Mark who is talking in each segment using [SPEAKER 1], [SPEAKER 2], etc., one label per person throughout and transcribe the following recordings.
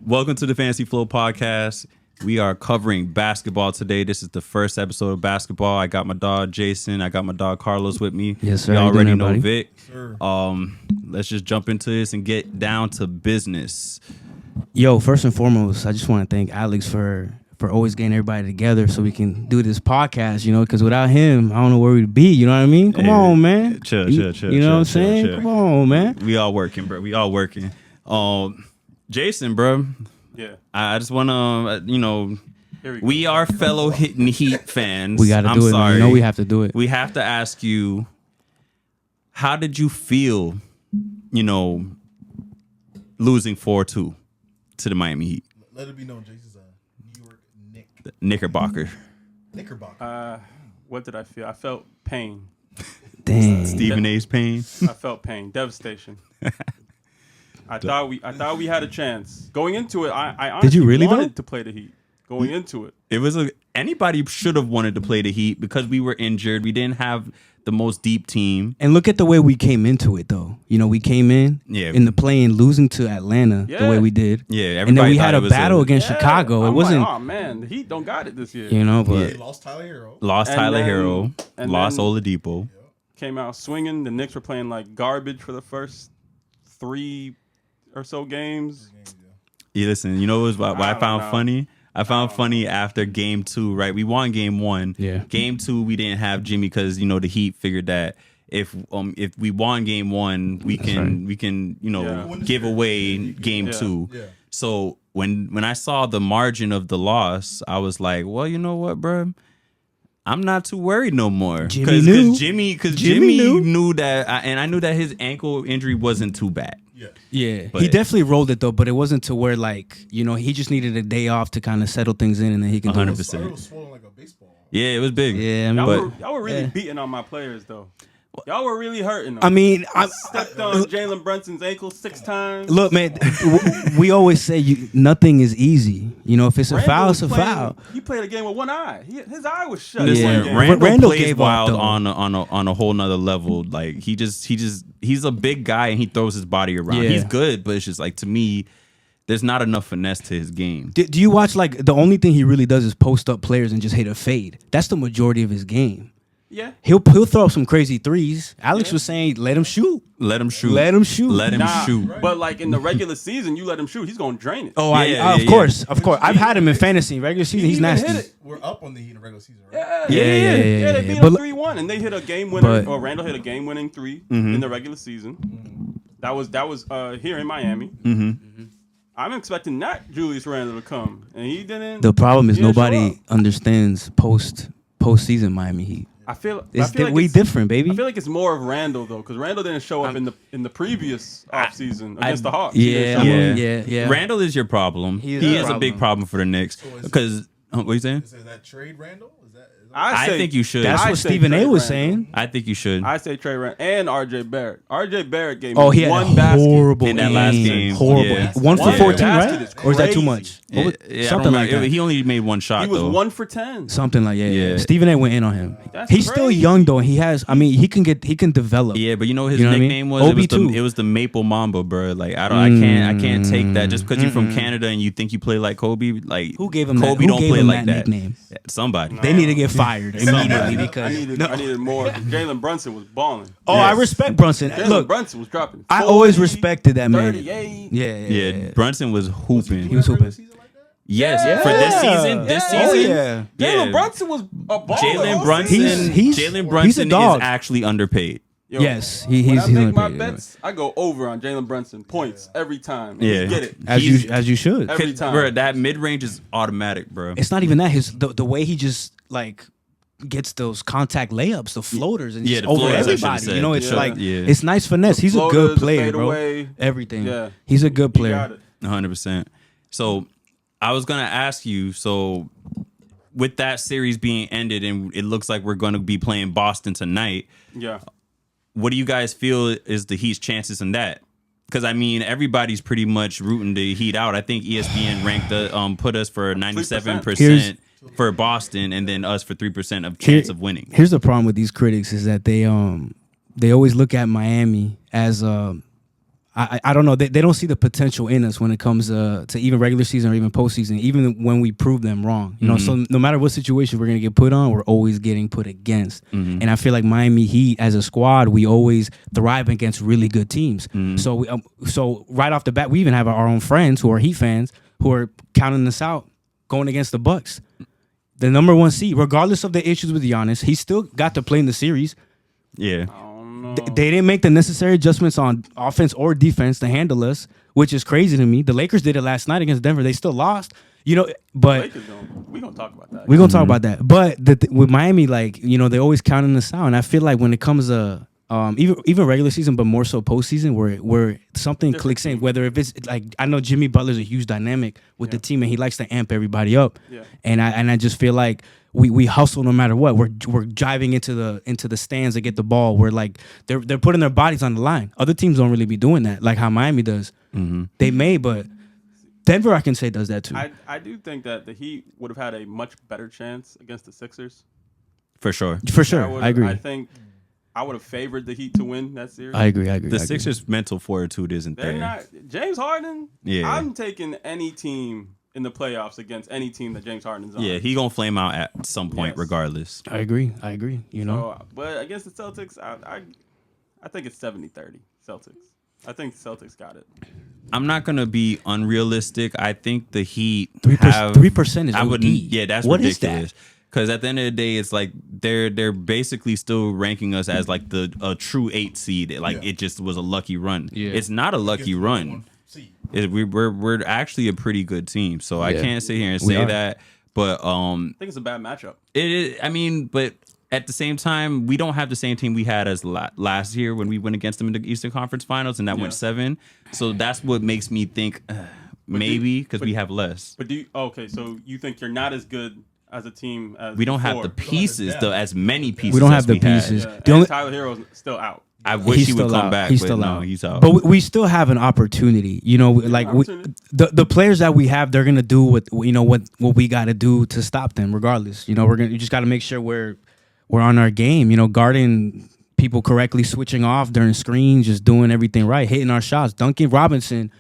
[SPEAKER 1] Welcome to the FantasyFlo podcast. We are covering basketball today. This is the first episode of basketball. I got my dog Jason. I got my dog Carlos with me.
[SPEAKER 2] Yes, sir.
[SPEAKER 1] You already know
[SPEAKER 2] buddy?
[SPEAKER 1] Vic. Let's just jump into this and get down to business.
[SPEAKER 2] Yo, first and foremost, I just want to thank Alex for always getting everybody together so we can do this podcast, you know, because without him, I don't know where we'd be, you know what I mean? Come on, man.
[SPEAKER 1] Chill.
[SPEAKER 2] You know what I'm saying?
[SPEAKER 1] Chill.
[SPEAKER 2] Come on, man.
[SPEAKER 1] We all working, bro. We all working. Jason, bro.
[SPEAKER 3] Yeah.
[SPEAKER 1] I just want to, we are fellow Hitting Heat fans.
[SPEAKER 2] We got to do it, man. You know we have to do it.
[SPEAKER 1] We have to ask you, how did you feel, losing 4-2 to the Miami Heat?
[SPEAKER 4] Let it be known, Jason's a New York
[SPEAKER 1] Knickerbocker.
[SPEAKER 3] What did I feel? I felt pain.
[SPEAKER 2] Dang.
[SPEAKER 1] Stephen A's pain.
[SPEAKER 3] I felt pain, devastation. I thought we had a chance going into it. I honestly
[SPEAKER 2] Did you really
[SPEAKER 3] wanted to play the Heat going into it.
[SPEAKER 1] It was anybody should have wanted to play the Heat because we were injured. We didn't have the most deep team.
[SPEAKER 2] And look at the way we came into it, though. You know, we came in the play-in, losing to Atlanta the way we did.
[SPEAKER 1] Yeah,
[SPEAKER 2] and then we had a battle against Chicago.
[SPEAKER 3] I'm
[SPEAKER 2] it wasn't.
[SPEAKER 3] Like, oh man, the Heat don't got it this year.
[SPEAKER 2] You know, but
[SPEAKER 4] lost Tyler Hero.
[SPEAKER 1] Lost Oladipo.
[SPEAKER 3] Came out swinging. The Knicks were playing like garbage for the first 3 or so games.
[SPEAKER 1] Yeah, listen, you know what I found funny? I found funny after game 2, right? We won game 1.
[SPEAKER 2] Yeah.
[SPEAKER 1] Game 2, we didn't have Jimmy because, the Heat figured that if we won game 1, we can give away game 2. Yeah. So when I saw the margin of the loss, I was like, well, you know what, bro? I'm not too worried no more.
[SPEAKER 2] Jimmy knew.
[SPEAKER 1] Because Jimmy knew that, and I knew that his ankle injury wasn't too bad.
[SPEAKER 2] Yeah,
[SPEAKER 1] but
[SPEAKER 2] he definitely rolled it though, but it wasn't to where he just needed a day off to kind of settle things in, and then he can
[SPEAKER 1] 100%.
[SPEAKER 4] It was swollen like a baseball.
[SPEAKER 1] Yeah, it was big.
[SPEAKER 2] Yeah, I mean,
[SPEAKER 3] y'all were really beating on my players though. Y'all were really hurting them.
[SPEAKER 2] I mean,
[SPEAKER 3] I stepped on Jalen Brunson's ankle 6 times.
[SPEAKER 2] Look, man, we always say nothing is easy. You know, if it's a foul, it's a foul.
[SPEAKER 3] He played a game with one eye. His eye was shut.
[SPEAKER 1] Listen, Randall plays wild on a whole nother level. Like he's a big guy and he throws his body around.
[SPEAKER 2] Yeah.
[SPEAKER 1] He's good, but it's just like, to me, there's not enough finesse to his game.
[SPEAKER 2] Do you watch, the only thing he really does is post up players and just hit a fade? That's the majority of his game.
[SPEAKER 3] Yeah,
[SPEAKER 2] he'll throw up some crazy threes. Alex was saying, let him shoot.
[SPEAKER 1] Let him shoot.
[SPEAKER 3] But in the regular season, you let him shoot, he's gonna drain it.
[SPEAKER 2] Oh, of course. I've had him in fantasy. In regular season, he's nasty.
[SPEAKER 4] We're up on the Heat in the regular season, right?
[SPEAKER 2] Yeah.
[SPEAKER 3] They beat him 3-1, and they hit a game winner. Or Randall hit a game winning 3 in the regular season. That was here in Miami. I'm expecting that Julius Randle to come, and he didn't.
[SPEAKER 2] The problem is nobody understands postseason Miami Heat.
[SPEAKER 3] I feel
[SPEAKER 2] we different, baby.
[SPEAKER 3] I feel like it's more of Randall though, because Randall didn't show up in the previous offseason against the Hawks.
[SPEAKER 2] Yeah.
[SPEAKER 1] Randall is your problem. He is a big problem for the Knicks. Because what are you saying?
[SPEAKER 4] Is that trade Randall?
[SPEAKER 1] I think you should.
[SPEAKER 2] That's what Stephen A was saying.
[SPEAKER 1] I think you should.
[SPEAKER 3] I say Trey Randall and RJ Barrett. RJ Barrett gave
[SPEAKER 2] me
[SPEAKER 3] one
[SPEAKER 2] had
[SPEAKER 3] basket
[SPEAKER 2] horrible
[SPEAKER 1] in that last game.
[SPEAKER 2] Horrible.
[SPEAKER 1] Yeah.
[SPEAKER 2] 1 for 14, right? Or is that too much?
[SPEAKER 1] Something like that. He only made one shot.
[SPEAKER 3] He was
[SPEAKER 1] though.
[SPEAKER 3] 1 for 10.
[SPEAKER 2] Something like Stephen A went in on him.
[SPEAKER 3] That's
[SPEAKER 2] He's still young though. And he can develop.
[SPEAKER 1] Yeah, but his nickname was it was the Maple Mamba, bro. Like I can't take that just because you're from Canada and you think you play like Kobe. Like
[SPEAKER 2] who gave him
[SPEAKER 1] Kobe
[SPEAKER 2] that?
[SPEAKER 1] Don't play like that.
[SPEAKER 2] Nickname?
[SPEAKER 1] Somebody.
[SPEAKER 2] They need to get fired immediately because
[SPEAKER 3] I needed more. Jalen Brunson was balling.
[SPEAKER 2] Oh, I respect Brunson.
[SPEAKER 3] Jalen Brunson was dropping 40,
[SPEAKER 2] I always respected that man.
[SPEAKER 3] 38.
[SPEAKER 1] Yeah. Brunson was hooping.
[SPEAKER 2] He was hooping.
[SPEAKER 1] Yes, for this season.
[SPEAKER 3] Jalen Brunson was a baller.
[SPEAKER 1] Jalen Brunson is actually underpaid.
[SPEAKER 3] Yo,
[SPEAKER 2] yes,
[SPEAKER 3] when I make my
[SPEAKER 2] underpaid,
[SPEAKER 3] bets, I go over on Jalen Brunson points every time.
[SPEAKER 1] Yeah,
[SPEAKER 3] get it
[SPEAKER 2] as you should.
[SPEAKER 3] Every time,
[SPEAKER 1] bro. That mid range is automatic, bro.
[SPEAKER 2] It's not even that. The way he just gets those contact layups, the floaters, and just over everybody. You know, it's it's nice finesse. He's a good player, bro. Everything. Yeah, he's a good player.
[SPEAKER 1] 100%. So I was gonna ask you. So with that series being ended, and it looks like we're gonna be playing Boston tonight.
[SPEAKER 3] Yeah.
[SPEAKER 1] What do you guys feel is the Heat's chances in that? Because everybody's pretty much rooting the Heat out. I think ESPN ranked put us for 97% for Boston, and then us for 3% of chance of winning.
[SPEAKER 2] Here's the problem with these critics is that they always look at Miami as I don't know. They don't see the potential in us when it comes to even regular season or even postseason, even when we prove them wrong. You know, so no matter what situation we're going to get put on, we're always getting put against. And I feel like Miami Heat, as a squad, we always thrive against really good teams. So so right off the bat, we even have our own friends who are Heat fans who are counting us out going against the Bucks. The number 1 seed, regardless of the issues with Giannis, he still got to play in the series.
[SPEAKER 1] Yeah.
[SPEAKER 2] They didn't make the necessary adjustments on offense or defense to handle us, which is crazy to me. The Lakers did it last night against Denver. They still lost, you know. But
[SPEAKER 3] we're gonna talk about that.
[SPEAKER 2] We're gonna talk about that. But with Miami, like, you know, they always counting us out, and I feel like when it comes to even regular season, but more so postseason, where something clicks in. Whether if it's like, I know Jimmy Butler's a huge dynamic with the team, and he likes to amp everybody up. Yeah. And I just feel like we hustle no matter what. We're driving into the stands to get the ball. We're like they're putting their bodies on the line. Other teams don't really be doing that, like how Miami does. They may, but Denver, I can say, does that too.
[SPEAKER 3] I do think that the Heat would have had a much better chance against the Sixers.
[SPEAKER 1] For sure.
[SPEAKER 2] I agree.
[SPEAKER 3] I think I would have favored the Heat to win that series.
[SPEAKER 2] I agree.
[SPEAKER 1] The Sixers' mental fortitude isn't there.
[SPEAKER 3] Not James Harden.
[SPEAKER 1] Yeah.
[SPEAKER 3] I'm taking any team in the playoffs against any team that James Harden's on.
[SPEAKER 1] Yeah, he gonna flame out at some point, regardless.
[SPEAKER 2] I agree. You know,
[SPEAKER 3] but against the Celtics, I think it's 70-30 Celtics. I think the Celtics got it.
[SPEAKER 1] I'm not gonna be unrealistic. I think the Heat
[SPEAKER 2] 3% is
[SPEAKER 1] I
[SPEAKER 2] OD.
[SPEAKER 1] wouldn't. Yeah, that's
[SPEAKER 2] what
[SPEAKER 1] ridiculous.
[SPEAKER 2] Is that?
[SPEAKER 1] Because at the end of the day, it's like they're basically still ranking us as like a true 8 seed. Like it just was a lucky run. Yeah. It's not a lucky run. We're actually a pretty good team. So I can't sit here and say that. But
[SPEAKER 3] I think it's a bad matchup.
[SPEAKER 1] It is. I mean, but at the same time, we don't have the same team we had as last year when we went against them in the Eastern Conference Finals, and that went 7. So that's what makes me think maybe because we have less.
[SPEAKER 3] But so you think you're not as good as a team as
[SPEAKER 1] we don't have the pieces, as many pieces.
[SPEAKER 2] We don't have the pieces.
[SPEAKER 3] Yeah. Tyler Hero's still out.
[SPEAKER 1] I wish he would come back.
[SPEAKER 2] He's
[SPEAKER 1] but
[SPEAKER 2] still
[SPEAKER 1] no,
[SPEAKER 2] out.
[SPEAKER 1] He's out.
[SPEAKER 2] But we still have an opportunity. You know, like the players that we have, they're gonna do what we got to do to stop them, regardless. You know, you just got to make sure we're on our game. You know, guarding people correctly, switching off during screens, just doing everything right, hitting our shots. Duncan Robinson.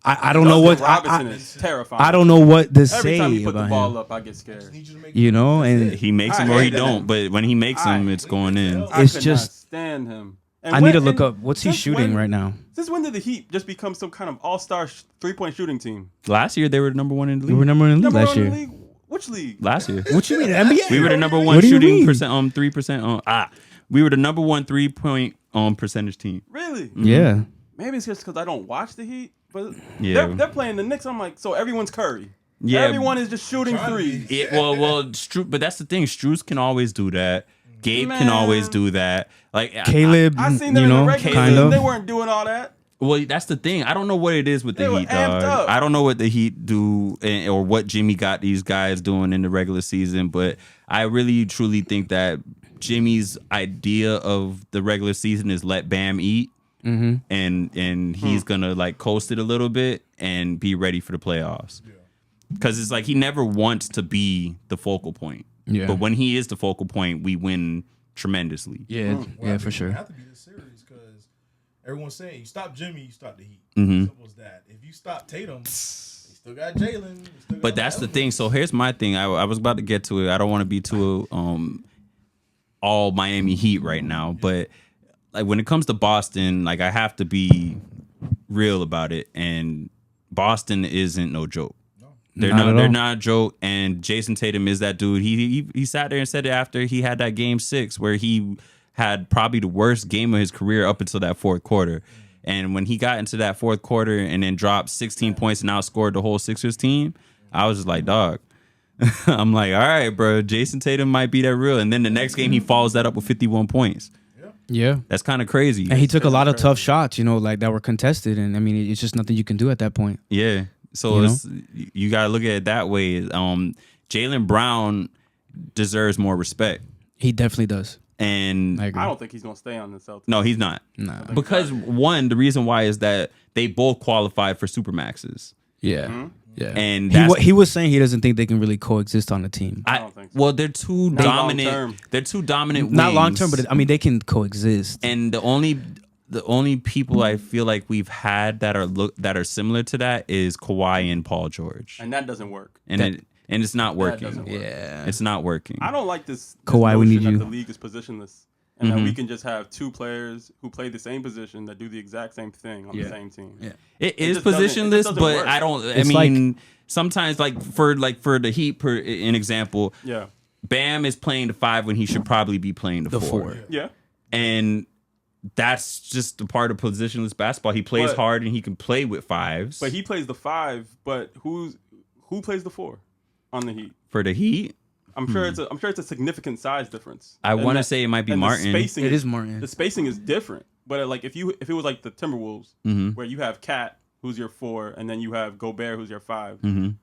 [SPEAKER 2] I don't know what
[SPEAKER 3] Robinson is terrifying.
[SPEAKER 2] I don't know what to say.
[SPEAKER 3] Every time you put the ball
[SPEAKER 2] him.
[SPEAKER 3] Up, I get scared.
[SPEAKER 2] You know, and
[SPEAKER 1] he makes them or he don't. But when he makes them, it's going in.
[SPEAKER 2] It's just
[SPEAKER 3] stand him.
[SPEAKER 2] And I need to look up what's he shooting right now.
[SPEAKER 3] Since when did the Heat just become some kind of all-star 3-point shooting team?
[SPEAKER 1] Last year they were number 1 in the league.
[SPEAKER 2] We were number 1 in the league last year.
[SPEAKER 3] Which league?
[SPEAKER 1] Last year.
[SPEAKER 2] What you mean, NBA?
[SPEAKER 1] We were the number 1 shooting percent 3%. We were the number 1 3-point percentage team.
[SPEAKER 3] Really?
[SPEAKER 2] Mm-hmm. Yeah.
[SPEAKER 3] Maybe it's just because I don't watch the Heat, but they're playing the Knicks. I'm like, so everyone's Curry. Yeah. Everyone is just shooting threes.
[SPEAKER 1] But that's the thing. Strus can always do that. Gabe can always do that. Like
[SPEAKER 2] Caleb,
[SPEAKER 3] I seen them in the regular season. They weren't doing all that.
[SPEAKER 1] Well, that's the thing. I don't know what it is with the Heat, dog. I don't know what the Heat do or what Jimmy got these guys doing in the regular season, but I really, truly think that Jimmy's idea of the regular season is let Bam eat, and he's gonna like coast it a little bit and be ready for the playoffs. Because it's like he never wants to be the focal point. Yeah. But when he is the focal point, we win tremendously.
[SPEAKER 2] Yeah, for sure.
[SPEAKER 4] It have to be this series because everyone's saying you stop Jimmy, you stop the Heat. Simple as that. If you stop Tatum, you still got Jalen.
[SPEAKER 1] But that's the thing. So here's my thing. I was about to get to it. I don't want to be too all Miami Heat right now. But like when it comes to Boston, like I have to be real about it. And Boston isn't no joke. They're not a joke, and Jason Tatum is that dude. He sat there and said it after he had that game 6 where he had probably the worst game of his career up until that fourth quarter. And when he got into that fourth quarter and then dropped 16 points and outscored the whole Sixers team, I was just like, dog. I'm like, all right, bro, Jason Tatum might be that real. And then the next game he follows that up with 51 points.
[SPEAKER 2] Yeah.
[SPEAKER 1] That's kind of crazy.
[SPEAKER 2] And he took a lot of tough shots, like that were contested. And I mean, it's just nothing you can do at that point.
[SPEAKER 1] Yeah. So you got to look at it that way. Jaylen Brown deserves more respect.
[SPEAKER 2] He definitely does.
[SPEAKER 1] And
[SPEAKER 3] I don't think he's going to stay on the Celtics.
[SPEAKER 1] No, he's not.
[SPEAKER 2] No.
[SPEAKER 1] Because the reason why is that they both qualified for Supermaxes.
[SPEAKER 2] Yeah. Mm-hmm. Yeah.
[SPEAKER 1] And
[SPEAKER 2] he was saying he doesn't think they can really coexist on the team.
[SPEAKER 3] I don't think so.
[SPEAKER 1] Well, they're too dominant. They're too dominant.
[SPEAKER 2] Not long term, but I mean they can coexist.
[SPEAKER 1] And the only the only people I feel like we've had that are similar to that is Kawhi and Paul George,
[SPEAKER 3] and that doesn't work.
[SPEAKER 1] And it's not working.
[SPEAKER 2] Yeah,
[SPEAKER 1] it's not working.
[SPEAKER 3] I don't like this
[SPEAKER 2] Kawhi, we need you.
[SPEAKER 3] that the league is positionless, and that we can just have two players who play the same position that do the exact same thing on the same team.
[SPEAKER 1] Yeah, it is positionless, but work. I don't. I mean, sometimes like for the Heat, for an example, Bam is playing the 5 when he should probably be playing the 4.
[SPEAKER 3] Yeah,
[SPEAKER 1] and that's just a part of positionless basketball. He plays hard and he can play with 5s.
[SPEAKER 3] But he plays the 5. But who plays the 4 on the Heat?
[SPEAKER 1] For the Heat,
[SPEAKER 3] I'm sure it's a significant size difference.
[SPEAKER 1] I want to say it might be Martin.
[SPEAKER 2] It is Martin.
[SPEAKER 3] The spacing is different. But like if it was like the Timberwolves, where you have Cat, who's your 4, and then you have Gobert, who's your 5.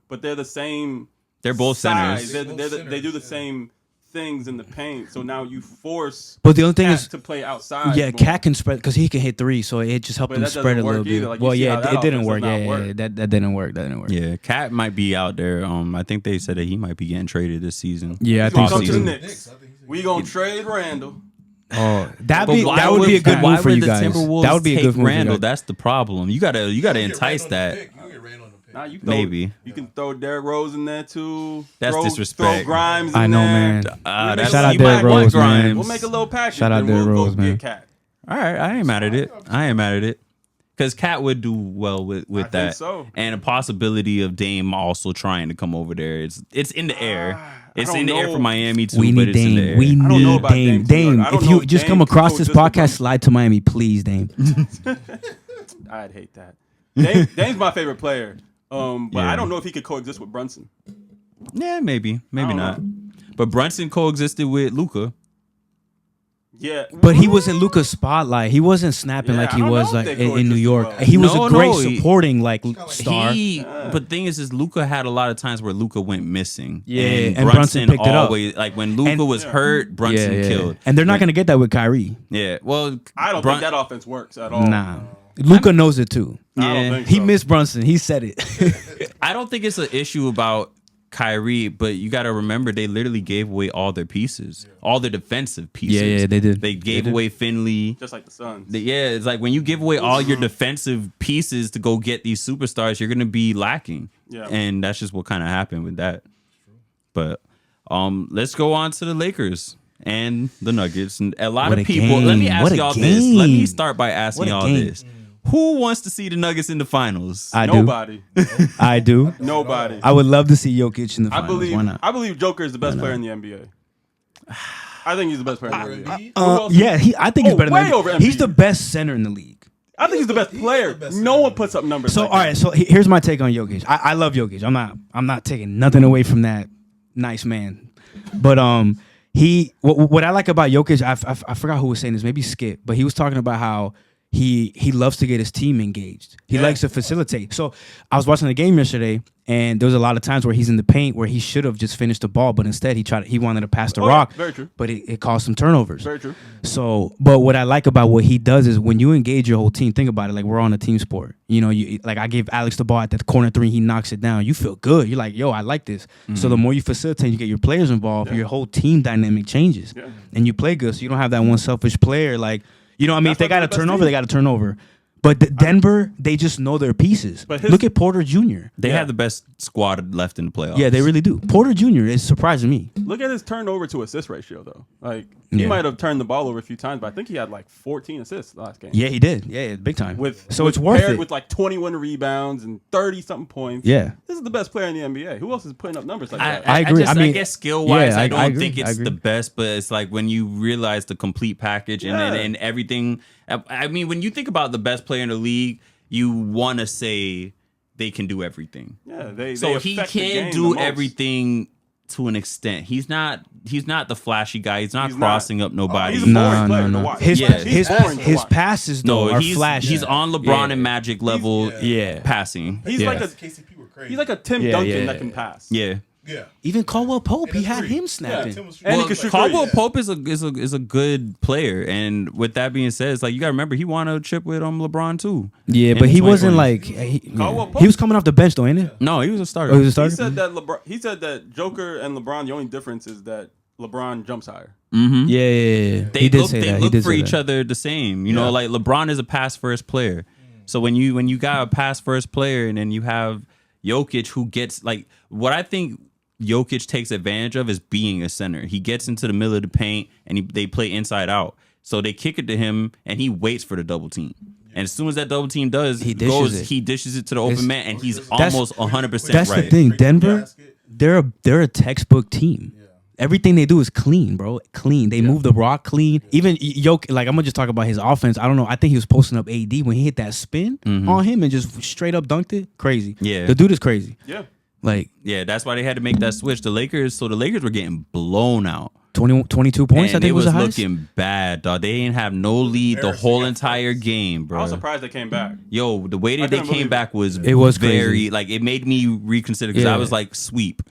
[SPEAKER 3] But they're the same.
[SPEAKER 1] They're both
[SPEAKER 3] size.
[SPEAKER 1] centers.
[SPEAKER 3] They do the same things in the paint. So now you force.
[SPEAKER 2] But the only thing is
[SPEAKER 3] to play outside.
[SPEAKER 2] Yeah, Cat can spread because he can hit 3, so it just helped him spread a little bit.
[SPEAKER 3] Like,
[SPEAKER 2] well, yeah, it didn't work. Yeah, that didn't work. That didn't work.
[SPEAKER 1] Yeah, Cat might be out there. I think they said that he might be getting traded this season.
[SPEAKER 2] Yeah, I think so.
[SPEAKER 3] Come to the Knicks. We gonna trade Randall.
[SPEAKER 2] Oh, that would be a good move for you guys. That would be a good move.
[SPEAKER 1] Randall, that's the problem. You gotta entice that.
[SPEAKER 3] Nah, you can throw Derrick Rose in there too.
[SPEAKER 1] That's disrespect.
[SPEAKER 3] Throw Grimes in there.
[SPEAKER 2] I know, man.
[SPEAKER 1] Shout
[SPEAKER 2] out Derrick Rose, man.
[SPEAKER 3] We'll make a little package.
[SPEAKER 2] Shout out Derrick Rose, man.
[SPEAKER 1] All right, I ain't mad at it. Because Cat would do well with that.
[SPEAKER 3] Think so.
[SPEAKER 1] And a possibility of Dame also trying to come over there. It's in the air. It's in the air for Miami too.
[SPEAKER 2] We need Dame. We need Dame. Dame, if you just come across this podcast, slide to Miami, please, Dame.
[SPEAKER 3] I'd hate that. Dame's my favorite player. But I don't know if he could coexist with Brunson.
[SPEAKER 1] Yeah, maybe not. But Brunson coexisted with Luka.
[SPEAKER 3] Yeah,
[SPEAKER 2] but he was in Luka's spotlight. He wasn't snapping like he was like in New York. Well. He was a great supporting star.
[SPEAKER 1] But the thing is Luka had a lot of times where Luka went missing.
[SPEAKER 2] Yeah, and Brunson picked
[SPEAKER 1] always,
[SPEAKER 2] it up.
[SPEAKER 1] Like when Luka was hurt, Brunson killed.
[SPEAKER 2] And they're not going to get that with Kyrie.
[SPEAKER 1] Yeah, well,
[SPEAKER 3] I don't think that offense works at all.
[SPEAKER 2] Nah. Luka knows it too.
[SPEAKER 3] Yeah,
[SPEAKER 2] he missed Brunson. He said it.
[SPEAKER 1] I don't think it's an issue about Kyrie, but you got to remember they literally gave away all their pieces, all their defensive pieces.
[SPEAKER 2] Yeah, they did.
[SPEAKER 1] They gave away Finley,
[SPEAKER 3] just like the Suns.
[SPEAKER 1] It's like when you give away all your defensive pieces to go get these superstars, you're gonna be lacking.
[SPEAKER 3] Yeah,
[SPEAKER 1] and that's just what kind of happened with that. But let's go on to the Lakers and the Nuggets. And a lot of people. Let me ask y'all this. Let me start by asking y'all this. Who wants to see the Nuggets in the finals?
[SPEAKER 3] Nobody.
[SPEAKER 2] I do.
[SPEAKER 3] Nobody.
[SPEAKER 2] I would love to see Jokic in the finals.
[SPEAKER 3] Why not? I believe Joker is the best player in the NBA. I think he's the best player in the NBA.
[SPEAKER 2] I think he's better than
[SPEAKER 3] Embiid.
[SPEAKER 2] He's the best center in the league.
[SPEAKER 3] I think he's the best player. No one puts up numbers.
[SPEAKER 2] So all right. So here's my take on Jokic. I love Jokic. I'm not taking nothing away from that nice man. But what I like about Jokic, I forgot who was saying this. Maybe Skip. But he was talking about how he loves to get his team engaged. He likes to facilitate. So I was watching the game yesterday, and there was a lot of times where he's in the paint where he should have just finished the ball, but instead he wanted to pass the rock.
[SPEAKER 3] Very true.
[SPEAKER 2] But it caused some turnovers.
[SPEAKER 3] Very true.
[SPEAKER 2] So, but what I like about what he does is when you engage your whole team, think about it, like we're on a team sport. You know, like I gave Alex the ball at the corner 3, he knocks it down. You feel good. You're like, yo, I like this. Mm-hmm. So the more you facilitate, you get your players involved, your whole team dynamic changes. Yeah. And you play good. So you don't have that one selfish player like, you know what I mean? If they got to turn over, they got to turn over. But Denver, they just know their pieces. Look at Porter Jr.
[SPEAKER 1] They have the best squad left in the playoffs.
[SPEAKER 2] Yeah, they really do. Porter Jr. is surprising me.
[SPEAKER 3] Look at his turnover to assist ratio, though. Like he might have turned the ball over a few times, but I think he had like 14 assists last game.
[SPEAKER 2] Yeah, he did. Yeah, big time. It's worth it.
[SPEAKER 3] With like 21 rebounds and 30-something points.
[SPEAKER 2] Yeah.
[SPEAKER 3] This is the best player in the NBA. Who else is putting up numbers like that?
[SPEAKER 2] I agree.
[SPEAKER 1] I guess skill-wise, I don't think it's the best, but it's like when you realize the complete package and everything. I mean, when you think about the best player in the league, you want to say they can do everything.
[SPEAKER 3] Yeah,
[SPEAKER 1] so he can do everything to an extent. He's not the flashy guy. He's not crossing up nobody.
[SPEAKER 3] He's a boring player to watch.
[SPEAKER 2] His passes though are flashy.
[SPEAKER 1] He's on LeBron and Magic level. Passing.
[SPEAKER 3] He's like a Tim Duncan that can pass.
[SPEAKER 1] Yeah.
[SPEAKER 4] Yeah.
[SPEAKER 2] Even Caldwell Pope, he had him snapping.
[SPEAKER 3] And
[SPEAKER 1] Caldwell Pope is a good player, and with that being said, it's like you got to remember he won a chip with LeBron too.
[SPEAKER 2] Yeah, but he wasn't like he was coming off the bench though, ain't it?
[SPEAKER 1] No, he was a starter.
[SPEAKER 2] Oh, he was a starter.
[SPEAKER 3] He said that Joker and LeBron, the only difference is that LeBron jumps higher.
[SPEAKER 2] Mm-hmm. Yeah.
[SPEAKER 1] They look for each other the same. You know, like LeBron is a pass first player. So when you got a pass first player and then you have Jokic who gets like what I think Jokic takes advantage of is being a center. He gets into the middle of the paint and they play inside out. So they kick it to him and he waits for the double team. And as soon as that double team does, he dishes it to the open man, and he's almost 100% right.
[SPEAKER 2] That's the thing. Denver, they're a textbook team. Yeah. Everything they do is clean, bro. Clean. They move the rock clean. Even Jokic, like I'm gonna just talk about his offense. I don't know. I think he was posting up AD when he hit that spin on him and just straight up dunked it. Crazy. Yeah. The dude is crazy.
[SPEAKER 3] Yeah.
[SPEAKER 2] Like
[SPEAKER 1] that's why they had to make that switch. The Lakers were getting blown out.
[SPEAKER 2] 22 points,
[SPEAKER 1] and
[SPEAKER 2] I think was
[SPEAKER 1] looking bad, dog. They didn't have no lead the whole entire game, bro.
[SPEAKER 3] I was surprised they came back.
[SPEAKER 1] Yo, the way that they came back was very
[SPEAKER 2] crazy.
[SPEAKER 1] Like it made me reconsider because I was like sweep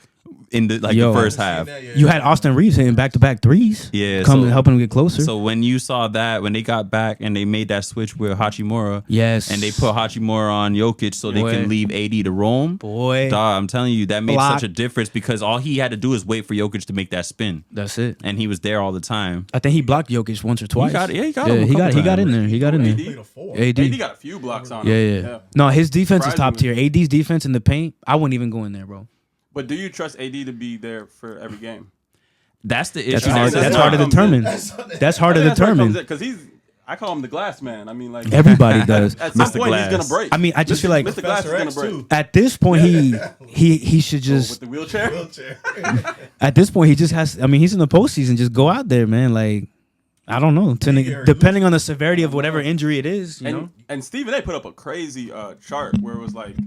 [SPEAKER 1] in the the first half.
[SPEAKER 2] You had Austin Reeves hitting back-to-back threes.
[SPEAKER 1] Yeah,
[SPEAKER 2] helping them get closer.
[SPEAKER 1] So when you saw that, when they got back and they made that switch with Hachimura, and they put Hachimura on Jokic so they can leave AD to roam.
[SPEAKER 2] Dog,
[SPEAKER 1] I'm telling you, that made such a difference because all he had to do is wait for Jokic to make that spin.
[SPEAKER 2] That's it.
[SPEAKER 1] And he was there all the time.
[SPEAKER 2] I think he blocked Jokic once or twice.
[SPEAKER 1] He got
[SPEAKER 2] him.
[SPEAKER 1] He
[SPEAKER 2] got in there. He got in there.
[SPEAKER 3] AD got a few blocks on him.
[SPEAKER 2] Yeah. No, his defense is top tier. AD's defense in the paint, I wouldn't even go in there, bro.
[SPEAKER 3] But do you trust AD to be there for every game?
[SPEAKER 1] That's the issue.
[SPEAKER 2] That's hard to determine. That's hard to determine.
[SPEAKER 3] Because I call him the glass man. I mean, like
[SPEAKER 2] everybody does.
[SPEAKER 3] At some point, he's gonna break.
[SPEAKER 2] I mean, I just feel like
[SPEAKER 3] Mr. Glass is gonna break.
[SPEAKER 2] At this point, he should just
[SPEAKER 3] with the wheelchair.
[SPEAKER 2] At this point, he just has. I mean, he's in the postseason. Just go out there, man. Like I don't know. Depending on the severity of whatever injury it is, you know.
[SPEAKER 3] And Stephen A. put up a crazy chart where it was like.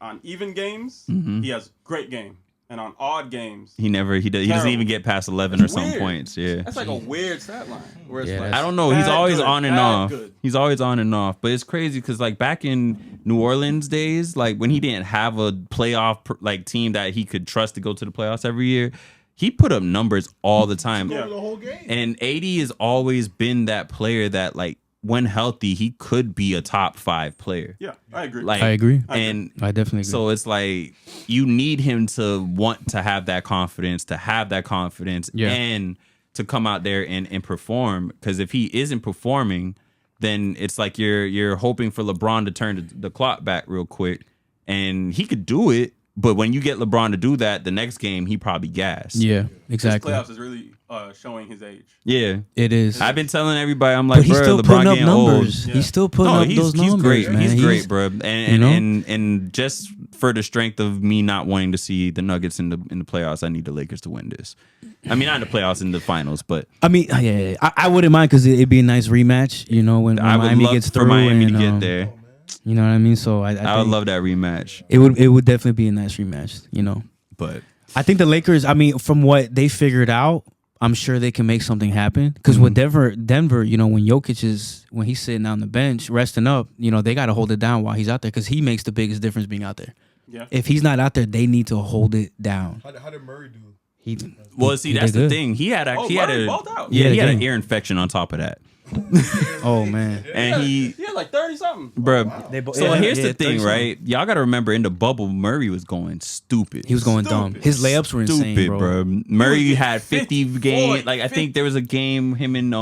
[SPEAKER 3] On even games, he has great game, and on odd games,
[SPEAKER 1] he doesn't even get past 11 or some points. Yeah,
[SPEAKER 3] that's like a weird stat line. Where it's like,
[SPEAKER 1] I don't know. He's always on and off. He's always on and off. But it's crazy because like back in New Orleans days, like when he didn't have a playoff like team that he could trust to go to the playoffs every year, he put up numbers all the time.
[SPEAKER 4] The whole game.
[SPEAKER 1] And AD has always been that player that like. When healthy, he could be a top 5 player.
[SPEAKER 3] Yeah, I agree.
[SPEAKER 2] I agree.
[SPEAKER 1] And
[SPEAKER 2] I definitely agree.
[SPEAKER 1] So it's like you need him to want to have that confidence, and to come out there and perform. Because if he isn't performing, then it's like you're hoping for LeBron to turn the clock back real quick. And he could do it, but when you get LeBron to do that, the next game he probably gassed.
[SPEAKER 2] Yeah, exactly.
[SPEAKER 3] This playoffs is really showing his age.
[SPEAKER 1] Yeah,
[SPEAKER 2] it is.
[SPEAKER 1] I've been telling everybody, I'm like,
[SPEAKER 2] but he's
[SPEAKER 1] bro,
[SPEAKER 2] still
[SPEAKER 1] LeBron
[SPEAKER 2] putting up
[SPEAKER 1] getting
[SPEAKER 2] numbers.
[SPEAKER 1] old.
[SPEAKER 2] Yeah. He's still putting up those numbers.
[SPEAKER 1] He's great,
[SPEAKER 2] man.
[SPEAKER 1] He's great, bro. And just for the strength of me not wanting to see the Nuggets in the playoffs, I need the Lakers to win this. I mean, not in the playoffs, in the finals, but
[SPEAKER 2] I mean, yeah. I wouldn't mind because it'd be a nice rematch. You know, when Miami gets through,
[SPEAKER 1] for Miami to get there.
[SPEAKER 2] You know what I mean? So
[SPEAKER 1] I would love that rematch.
[SPEAKER 2] It would definitely be a nice rematch. You know,
[SPEAKER 1] but
[SPEAKER 2] I think the Lakers. I mean, from what they figured out, I'm sure they can make something happen. Because with Denver, you know, when he's sitting on the bench resting up, you know, they got to hold it down while he's out there because he makes the biggest difference being out there.
[SPEAKER 3] Yeah.
[SPEAKER 2] If he's not out there, they need to hold it down.
[SPEAKER 4] How did Murray do?
[SPEAKER 1] That's the thing. He had an ear infection on top of that.
[SPEAKER 2] Oh man,
[SPEAKER 1] and he
[SPEAKER 3] had like 30 something,
[SPEAKER 1] bro. Wow. So here's the thing, right? Y'all got to remember in the bubble, Murray was going stupid.
[SPEAKER 2] He was going dumb. His layups were insane, bro.
[SPEAKER 1] Murray had 50 games. Like I think there was a game him and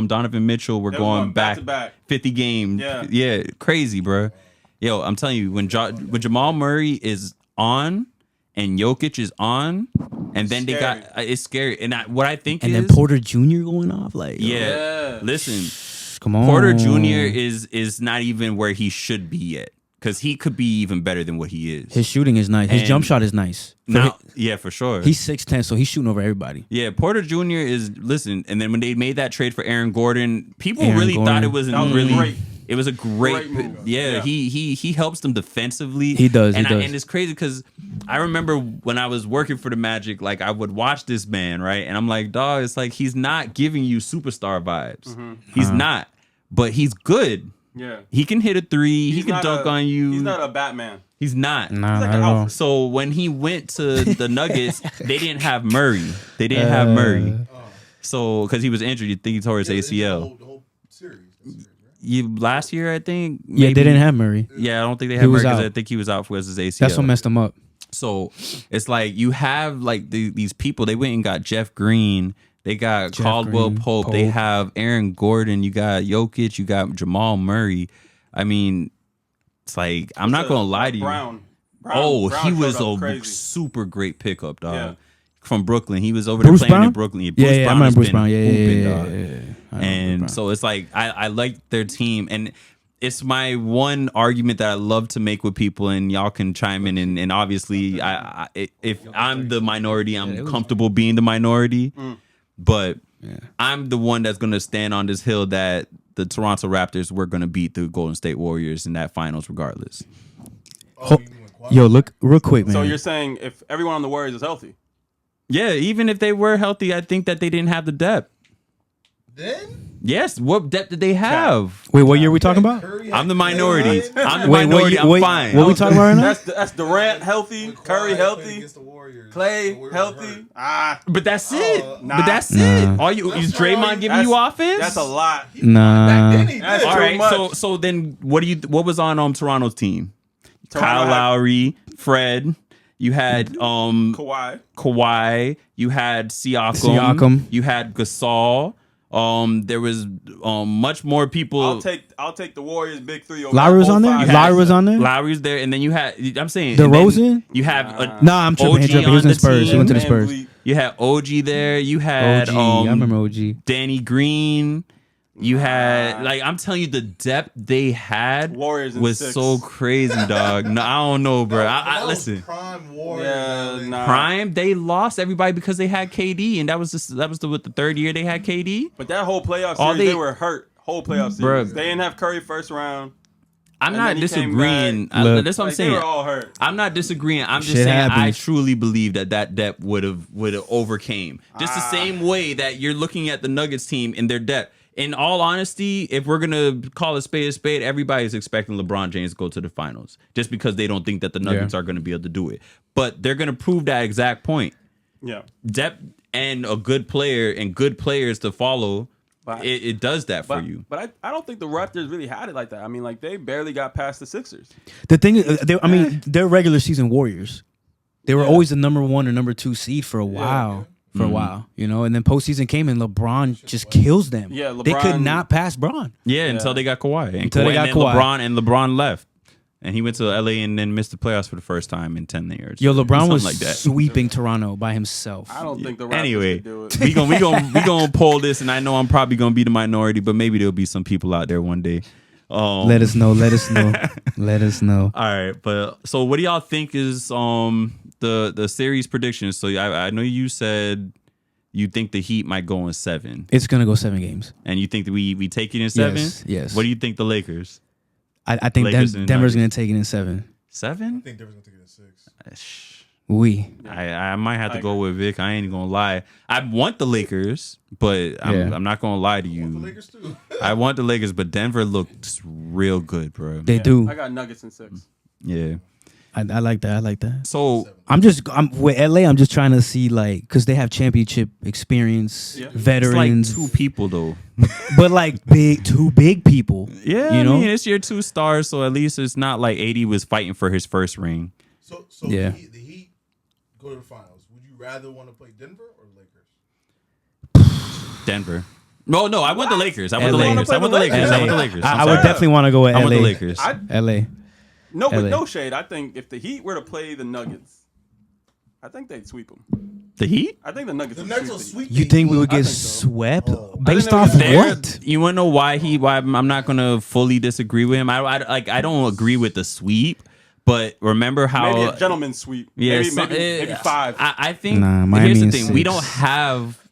[SPEAKER 1] Donovan Mitchell were going back 50 games. Yeah, crazy, bro. Yo, I'm telling you, when Jamal Murray is on and Jokic is on. And then it's scary. And what I think
[SPEAKER 2] then Porter Jr. going off like
[SPEAKER 1] listen,
[SPEAKER 2] come on.
[SPEAKER 1] Porter Jr. is not even where he should be yet because he could be even better than what he is.
[SPEAKER 2] His shooting is nice. His jump shot is nice.
[SPEAKER 1] For sure.
[SPEAKER 2] He's 6'10", so he's shooting over everybody.
[SPEAKER 1] Yeah, Porter Jr. is and then when they made that trade for Aaron Gordon, people thought it wasn't really
[SPEAKER 3] great.
[SPEAKER 1] It was a great move. Yeah, he helps them defensively.
[SPEAKER 2] He does.
[SPEAKER 1] And it's crazy because I remember when I was working for the Magic, like I would watch this man, right? And I'm like, dog, it's like he's not giving you superstar vibes. Mm-hmm. He's not, but he's good.
[SPEAKER 3] Yeah,
[SPEAKER 1] he can hit a three. He can dunk on you.
[SPEAKER 3] He's not a Batman.
[SPEAKER 1] He's not.
[SPEAKER 2] Nah, he's like not at all.
[SPEAKER 1] So when he went to the Nuggets, they didn't have Murray. Have Murray. So because he was injured, you think he tore his ACL.
[SPEAKER 4] The whole series.
[SPEAKER 1] Last year, I think.
[SPEAKER 2] Maybe, they didn't have Murray.
[SPEAKER 1] Yeah, I don't think they had Murray because I think he was out for his ACL.
[SPEAKER 2] That's what messed him up.
[SPEAKER 1] So it's like you have like these people. They went and got Jeff Green. They got Caldwell Pope. They have Aaron Gordon. You got Jokic. You got Jamal Murray. I mean, it's like I'm not gonna lie to you.
[SPEAKER 3] Brown
[SPEAKER 1] he was a super great pickup, dog. Yeah. From Brooklyn. He was over
[SPEAKER 2] Bruce
[SPEAKER 1] there playing
[SPEAKER 2] Brown?
[SPEAKER 1] in Brooklyn.
[SPEAKER 2] I remember Bruce Brown. Yeah.
[SPEAKER 1] And so it's like I like their team, and it's my one argument that I love to make with people, and y'all can chime in. And obviously, if I'm the minority, I'm comfortable being the minority. But I'm the one that's going to stand on this hill that the Toronto Raptors were going to beat the Golden State Warriors in that finals regardless.
[SPEAKER 2] Yo, look real quick, man.
[SPEAKER 3] So you're saying if everyone on the Warriors is healthy?
[SPEAKER 1] Yeah, even if they were healthy, I think that they didn't have the depth.
[SPEAKER 4] Then?
[SPEAKER 1] Yes, what depth did they have?
[SPEAKER 2] Wait, what year are we talking about?
[SPEAKER 1] I'm the minority. I'm the minority. I'm fine.
[SPEAKER 2] What are we talking about right now?
[SPEAKER 3] That's Durant healthy, Curry healthy, Clay healthy.
[SPEAKER 1] But that's it. But that's it. All you is Draymond giving you offense?
[SPEAKER 3] That's a lot.
[SPEAKER 2] Nah.
[SPEAKER 3] That's
[SPEAKER 1] all right.
[SPEAKER 3] much.
[SPEAKER 1] So then what was on Toronto's team? Kyle Lowry, Fred. You had Kawhi. You had Siakam. You had Gasol. There was much more people.
[SPEAKER 3] I'll take the Warriors big three over.
[SPEAKER 2] Lowry was on there. Lowry was on there.
[SPEAKER 1] Lowry's there, and then you had. I'm saying
[SPEAKER 2] DeRozan.
[SPEAKER 1] You have
[SPEAKER 2] I'm tripping. He was in Spurs. He went to the Spurs.
[SPEAKER 1] You had OG there. You had
[SPEAKER 2] I remember OG.
[SPEAKER 1] Danny Green. You had I'm telling you, the depth they had was so crazy, dog. No, I don't know, bro. I listen.
[SPEAKER 4] Prime Warriors.
[SPEAKER 1] Prime. They lost everybody because they had KD, and that was the third year they had KD.
[SPEAKER 3] But that whole playoff series, they were hurt. Whole playoff series, they didn't have Curry first round.
[SPEAKER 1] I'm not disagreeing. That's what I'm saying.
[SPEAKER 3] They were all hurt.
[SPEAKER 1] I'm not disagreeing. I'm just saying I truly believe that depth would have overcame. Just the same way that you're looking at the Nuggets team and their depth. In all honesty, if we're going to call a spade, everybody's expecting LeBron James to go to the finals just because they don't think that the Nuggets are going to be able to do it. But they're going to prove that exact point.
[SPEAKER 3] Yeah.
[SPEAKER 1] Depth and a good player and good players to follow, it does that for you.
[SPEAKER 3] But I don't think the Raptors really had it like that. I mean, they barely got past the Sixers.
[SPEAKER 2] The thing is, they're regular season warriors. They were always the number 1 or number 2 seed for a while. For a while, and then postseason came and LeBron just kills them.
[SPEAKER 3] Yeah, LeBron,
[SPEAKER 2] they could not pass Bron.
[SPEAKER 1] Yeah, until they got Kawhi. And LeBron left, and he went to LA and then missed the playoffs for the first time in 10 years.
[SPEAKER 2] Yo, LeBron was sweeping Toronto by himself.
[SPEAKER 3] I don't think the Raptors could do it.
[SPEAKER 1] we gonna pull this, and I know I'm probably gonna be the minority, but maybe there'll be some people out there one day.
[SPEAKER 2] Let us know. Let us know.
[SPEAKER 1] All right, but so what do y'all think is the series predictions? So I know you said you think the Heat might go in 7.
[SPEAKER 2] It's gonna go 7 games,
[SPEAKER 1] and you think that we take it in 7?
[SPEAKER 2] Yes.
[SPEAKER 1] What do you think the Lakers?
[SPEAKER 2] I think Denver's gonna take it in 7.
[SPEAKER 1] 7?
[SPEAKER 4] I think Denver's gonna take it in 6.
[SPEAKER 1] I might have to go with Vic. I ain't gonna lie. I want the Lakers, but I'm not gonna lie to you.
[SPEAKER 4] I want the Lakers too.
[SPEAKER 1] I want the Lakers, but Denver looks real good, bro.
[SPEAKER 2] They do.
[SPEAKER 3] I got Nuggets in 6.
[SPEAKER 1] Yeah.
[SPEAKER 2] I like that.
[SPEAKER 1] So
[SPEAKER 2] I'm with LA. I'm just trying to see because they have championship experience, veterans.
[SPEAKER 1] It's like 2 people though,
[SPEAKER 2] but two big people.
[SPEAKER 1] Yeah, I mean, it's your 2 stars, so at least it's not like AD was fighting for his first ring.
[SPEAKER 4] So the Heat go to the finals. Would you rather want to play Denver or Lakers?
[SPEAKER 1] Denver. No, I want the Lakers. I want the Lakers.
[SPEAKER 2] I would definitely want to go with LA.
[SPEAKER 1] I want the Lakers.
[SPEAKER 2] LA.
[SPEAKER 3] No, but no shade. I think if the Heat were to play the Nuggets, I think they'd sweep them.
[SPEAKER 1] The Heat?
[SPEAKER 3] I think the Nuggets
[SPEAKER 4] will sweep.
[SPEAKER 2] You think we would get swept based off what?
[SPEAKER 1] You want to know why I'm not going to fully disagree with him. I don't agree with the sweep, but remember how
[SPEAKER 3] maybe a gentleman's sweep.
[SPEAKER 1] Yeah,
[SPEAKER 3] maybe 5.
[SPEAKER 1] I think here's the thing. 6.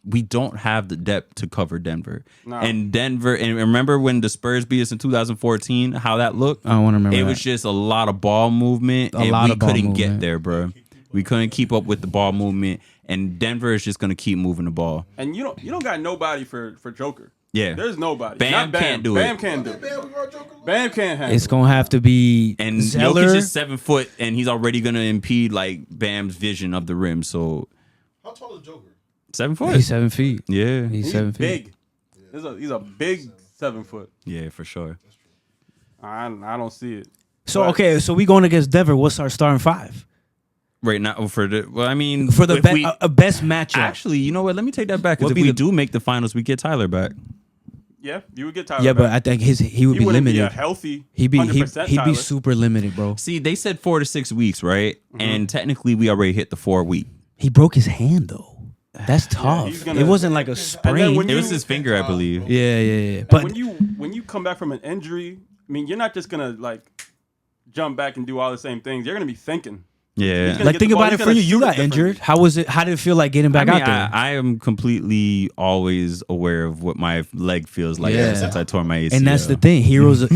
[SPEAKER 1] We don't have the depth to cover Denver. No. And remember when the Spurs beat us in 2014, how that looked?
[SPEAKER 2] I want to remember.
[SPEAKER 1] It was just a lot of ball movement, and we couldn't get there, bro. We couldn't keep up with the ball movement, and Denver is just going to keep moving the ball.
[SPEAKER 3] And you don't got nobody for Joker.
[SPEAKER 1] Yeah.
[SPEAKER 3] There's nobody.
[SPEAKER 1] Bam can't do it.
[SPEAKER 3] Bam can't do it. Bam can't handle it.
[SPEAKER 2] It's going to have to be
[SPEAKER 1] And
[SPEAKER 2] Zeller.
[SPEAKER 1] Jokic is 7 foot, and he's already going to impede Bam's vision of the rim. So
[SPEAKER 4] how tall is Joker?
[SPEAKER 1] 7 foot.
[SPEAKER 2] He's 7 feet.
[SPEAKER 1] Yeah.
[SPEAKER 2] He's 7 feet.
[SPEAKER 3] Big. He's a big 7 foot.
[SPEAKER 1] Yeah, for sure.
[SPEAKER 3] I don't see it.
[SPEAKER 2] So we going against Denver. What's our starting 5?
[SPEAKER 1] Right now, for the
[SPEAKER 2] best matchup.
[SPEAKER 1] Actually, you know what? Let me take that back. Because if we do make the finals, we get Tyler back.
[SPEAKER 3] Yeah, you would get Tyler.
[SPEAKER 2] Yeah,
[SPEAKER 3] back.
[SPEAKER 2] but I think he would be limited.
[SPEAKER 3] Be a healthy.
[SPEAKER 2] He'd be super limited, bro.
[SPEAKER 1] See, they said 4 to 6 weeks, right? Mm-hmm. And technically, we already hit the 4 week.
[SPEAKER 2] He broke his hand though. That's tough. It wasn't like a sprain.
[SPEAKER 1] It was his finger, I believe.
[SPEAKER 2] Yeah. But
[SPEAKER 3] when you come back from an injury, I mean, you're not just gonna like jump back and do all the same things. You're gonna be thinking.
[SPEAKER 1] Yeah.
[SPEAKER 2] Like think about it for you. You got injured. How was it? How did it feel like getting back out there?
[SPEAKER 1] I am completely always aware of what my leg feels like ever since I tore my ACL.
[SPEAKER 2] And that's the thing.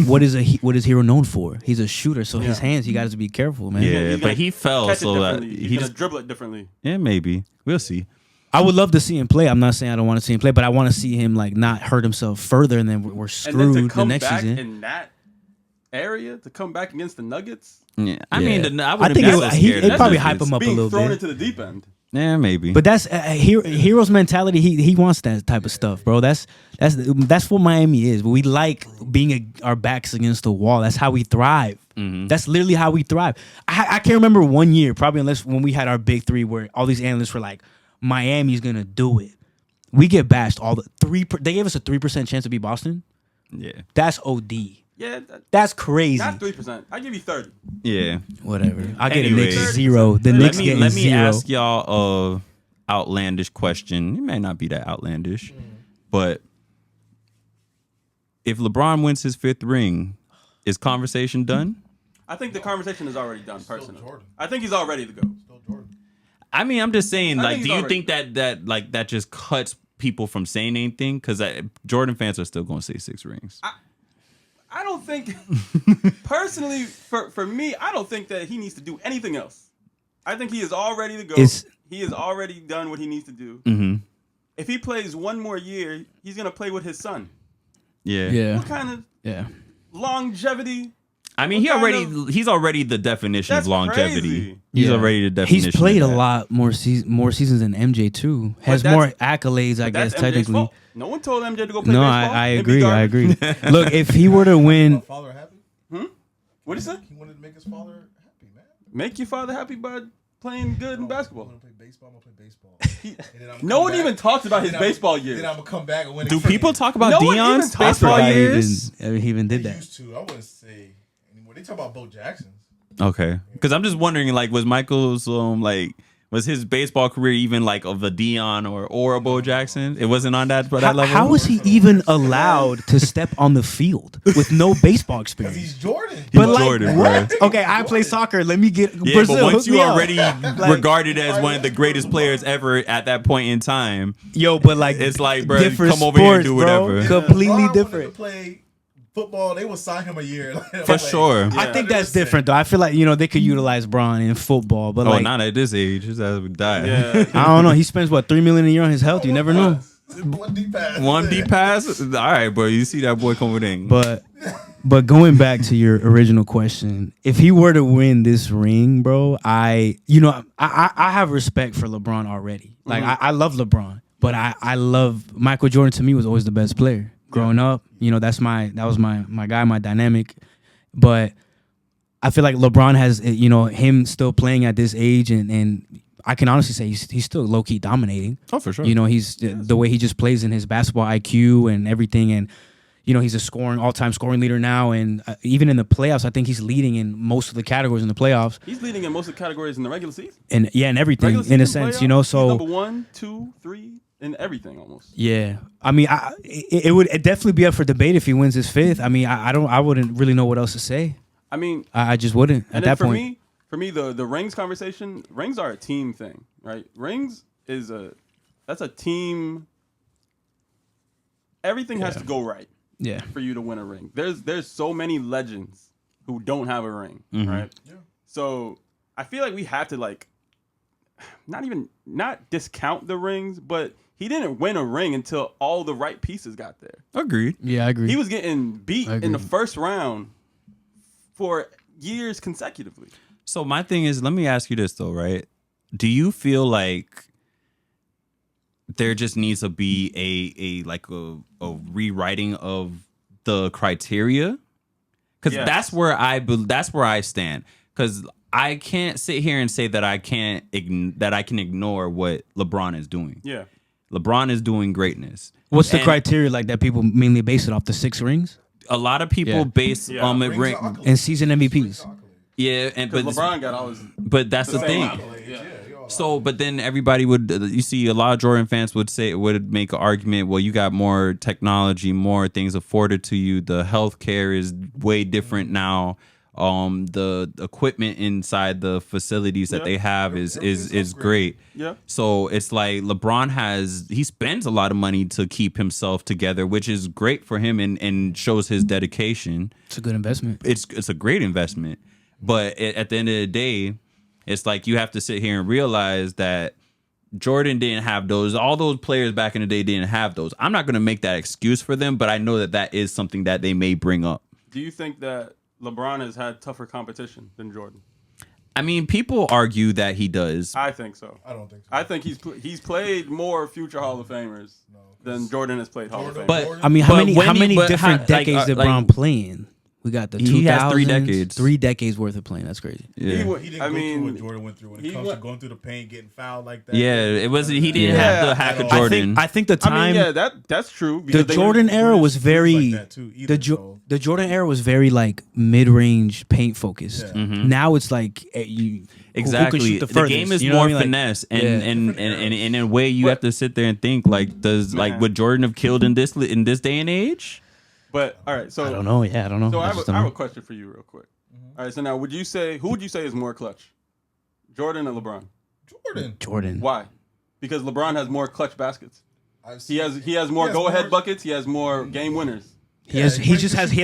[SPEAKER 2] What is Hero known for? He's a shooter, so his hands, you got to be careful, man.
[SPEAKER 1] Yeah, but he fell, so
[SPEAKER 3] he just dribble it differently.
[SPEAKER 1] Yeah, maybe we'll see.
[SPEAKER 2] I would love to see him play. I'm not saying I don't want to see him play, but I want to see him like not hurt himself further, and then we're screwed the next season.
[SPEAKER 3] In that area to come back against the Nuggets.
[SPEAKER 1] Yeah, I mean,
[SPEAKER 2] I think it probably hype him up a little bit.
[SPEAKER 3] Being thrown into the deep end.
[SPEAKER 1] Yeah, maybe.
[SPEAKER 2] But that's Hero's mentality. He wants that type of stuff, bro. That's what Miami is. We like being our backs against the wall. That's how we thrive. Mm-hmm. That's literally how we thrive. I can't remember one year, probably unless when we had our big three, where all these analysts were like, Miami's gonna do it. We get bashed all the 3%. They gave us a 3% chance to beat Boston.
[SPEAKER 1] Yeah,
[SPEAKER 2] that's OD.
[SPEAKER 3] Yeah,
[SPEAKER 2] that's crazy.
[SPEAKER 3] Not 3%. I give you 30.
[SPEAKER 1] Yeah,
[SPEAKER 2] whatever. I get a Knicks 0. The Knicks getting 0.
[SPEAKER 1] Let me ask y'all a outlandish question. It may not be that outlandish, but if LeBron wins his 5th ring, is conversation done?
[SPEAKER 3] I think the conversation is already done. Personally, I think he's all ready to go. Still Jordan.
[SPEAKER 1] I mean, I'm just saying, like, do you think that just cuts people from saying anything? Because Jordan fans are still going to say 6 rings.
[SPEAKER 3] I don't think, personally, for me, I don't think that he needs to do anything else. I think he is all ready to go. He has already done what he needs to do. Mm-hmm. If he plays one more year, he's going to play with his son.
[SPEAKER 1] Yeah.
[SPEAKER 3] What kind of longevity?
[SPEAKER 1] I mean, he's already the definition of longevity.
[SPEAKER 3] Crazy.
[SPEAKER 1] He's already the definition.
[SPEAKER 2] He's played a lot more seasons than MJ too. Has more accolades, I guess, technically.
[SPEAKER 3] No one told MJ to go play baseball.
[SPEAKER 2] No, I agree. Look, if he were to win,
[SPEAKER 4] father happy?
[SPEAKER 3] What did he say?
[SPEAKER 4] He wanted to make his father happy, man.
[SPEAKER 3] Make your father happy by playing good in basketball.
[SPEAKER 4] I'm gonna play baseball.
[SPEAKER 3] No one even talks about his baseball years.
[SPEAKER 4] Then I'm gonna come back and win.
[SPEAKER 1] Do people talk about Deion's baseball years?
[SPEAKER 2] He even did that.
[SPEAKER 4] Used to. I wouldn't say anymore. They talk about Bo Jackson's.
[SPEAKER 1] Okay, because I'm just wondering, like, was Michael's was his baseball career even like of a Deion or a Bo Jackson? It wasn't on that level.
[SPEAKER 2] How was he even allowed to step on the field with no baseball experience?
[SPEAKER 4] He's Jordan.
[SPEAKER 2] But
[SPEAKER 1] Jordan,
[SPEAKER 2] what?
[SPEAKER 1] Bro.
[SPEAKER 2] Okay, I play soccer. Let me get
[SPEAKER 1] Brazil. But once you already regarded as one of the greatest players ever at that point in time,
[SPEAKER 2] but like
[SPEAKER 1] it's like, bro, come over here and do whatever.
[SPEAKER 2] Completely different.
[SPEAKER 4] Football, they will sign him a year.
[SPEAKER 1] For sure.
[SPEAKER 2] Yeah, I think that's different, though. I feel like, they could utilize Bron in football. But
[SPEAKER 1] not at this age. His ass would die.
[SPEAKER 3] Yeah.
[SPEAKER 2] I don't know. He spends, $3 million a year on his health? You never know.
[SPEAKER 4] One deep pass.
[SPEAKER 1] One deep pass? All right, bro. You see that boy coming in.
[SPEAKER 2] But going back to your original question, if he were to win this ring, bro, I have respect for LeBron already. Like, I love LeBron. But I love Michael Jordan. To me, was always the best player. Growing up, that was my guy, my dynamic. But I feel like LeBron has, him still playing at this age, and I can honestly say he's still low key dominating.
[SPEAKER 1] Oh, for sure.
[SPEAKER 2] He's the way he just plays in his basketball IQ and everything, and he's a all-time scoring leader now, and even in the playoffs, I think he's leading in most of the categories in the playoffs.
[SPEAKER 3] He's leading in most of the categories in the regular season.
[SPEAKER 2] And everything in a sense,
[SPEAKER 3] playoffs,
[SPEAKER 2] so
[SPEAKER 3] he's number 1, 2, 3. In everything, almost.
[SPEAKER 2] Yeah, I mean, it would definitely be up for debate if he wins his 5th. I mean, I wouldn't really know what else to say.
[SPEAKER 3] I mean,
[SPEAKER 2] I just wouldn't at that point.
[SPEAKER 3] For me, the rings conversation, rings are a team thing, right? Rings that's a team. Everything has to go right.
[SPEAKER 2] Yeah.
[SPEAKER 3] For you to win a ring, there's so many legends who don't have a ring, right? Yeah. So I feel like we have to not discount the rings, but he didn't win a ring until all the right pieces got there.
[SPEAKER 1] Agreed.
[SPEAKER 2] Yeah, I agree.
[SPEAKER 3] He was getting beat in the first round for years consecutively.
[SPEAKER 1] So my thing is, let me ask you this though, right? Do you feel like there just needs to be a rewriting of the criteria? Because that's where I stand. Because I can't sit here and say that I can ignore what LeBron is doing.
[SPEAKER 3] Yeah.
[SPEAKER 1] LeBron is doing greatness.
[SPEAKER 2] What's the criteria like that people mainly base it off? The 6 rings?
[SPEAKER 1] A lot of people base and
[SPEAKER 2] season MVPs.
[SPEAKER 1] Yeah,
[SPEAKER 3] but LeBron got all his.
[SPEAKER 1] But that's the thing. So, but then everybody would, you see, a lot of Jordan fans would make an argument. Well, you got more technology, more things afforded to you. The healthcare is way different now. The equipment inside the facilities that they have is great.
[SPEAKER 3] Yeah.
[SPEAKER 1] So it's like LeBron he spends a lot of money to keep himself together, which is great for him and shows his dedication.
[SPEAKER 2] It's a good investment.
[SPEAKER 1] It's a great investment. But at the end of the day, it's like you have to sit here and realize that Jordan didn't have those. All those players back in the day didn't have those. I'm not going to make that excuse for them, but I know that is something that they may bring up.
[SPEAKER 3] Do you think that LeBron has had tougher competition than Jordan?
[SPEAKER 1] I mean, people argue that he does.
[SPEAKER 3] I think so.
[SPEAKER 4] I don't think so.
[SPEAKER 3] I think he's played more future Hall of Famers than Jordan has played Hall of Famers.
[SPEAKER 2] But I mean, how many different decades did LeBron playing? We got the 2000s.
[SPEAKER 1] He has 3 decades.
[SPEAKER 2] 3 decades worth of playing. That's crazy.
[SPEAKER 4] Yeah. He didn't go through what Jordan went through when it comes to going through the paint, getting fouled like that.
[SPEAKER 1] Yeah, it wasn't. He didn't have the hack of Jordan.
[SPEAKER 2] I think the time.
[SPEAKER 3] That's true.
[SPEAKER 2] The Jordan era was very. The Jordan era was very like mid-range paint focused. Yeah. Mm-hmm. Now it's like
[SPEAKER 1] exactly. The game is more finesse, and in a way you have to sit there and think like, would Jordan have killed in this day and age?
[SPEAKER 3] But all right, so
[SPEAKER 2] I don't know. Yeah, I don't know.
[SPEAKER 3] So I have a question for you, real quick. Mm-hmm. All right, so now who would you say is more clutch, Jordan or LeBron?
[SPEAKER 2] Jordan.
[SPEAKER 3] Why? Because LeBron has more clutch baskets. He has more go-ahead buckets. He has more game winners.
[SPEAKER 2] He has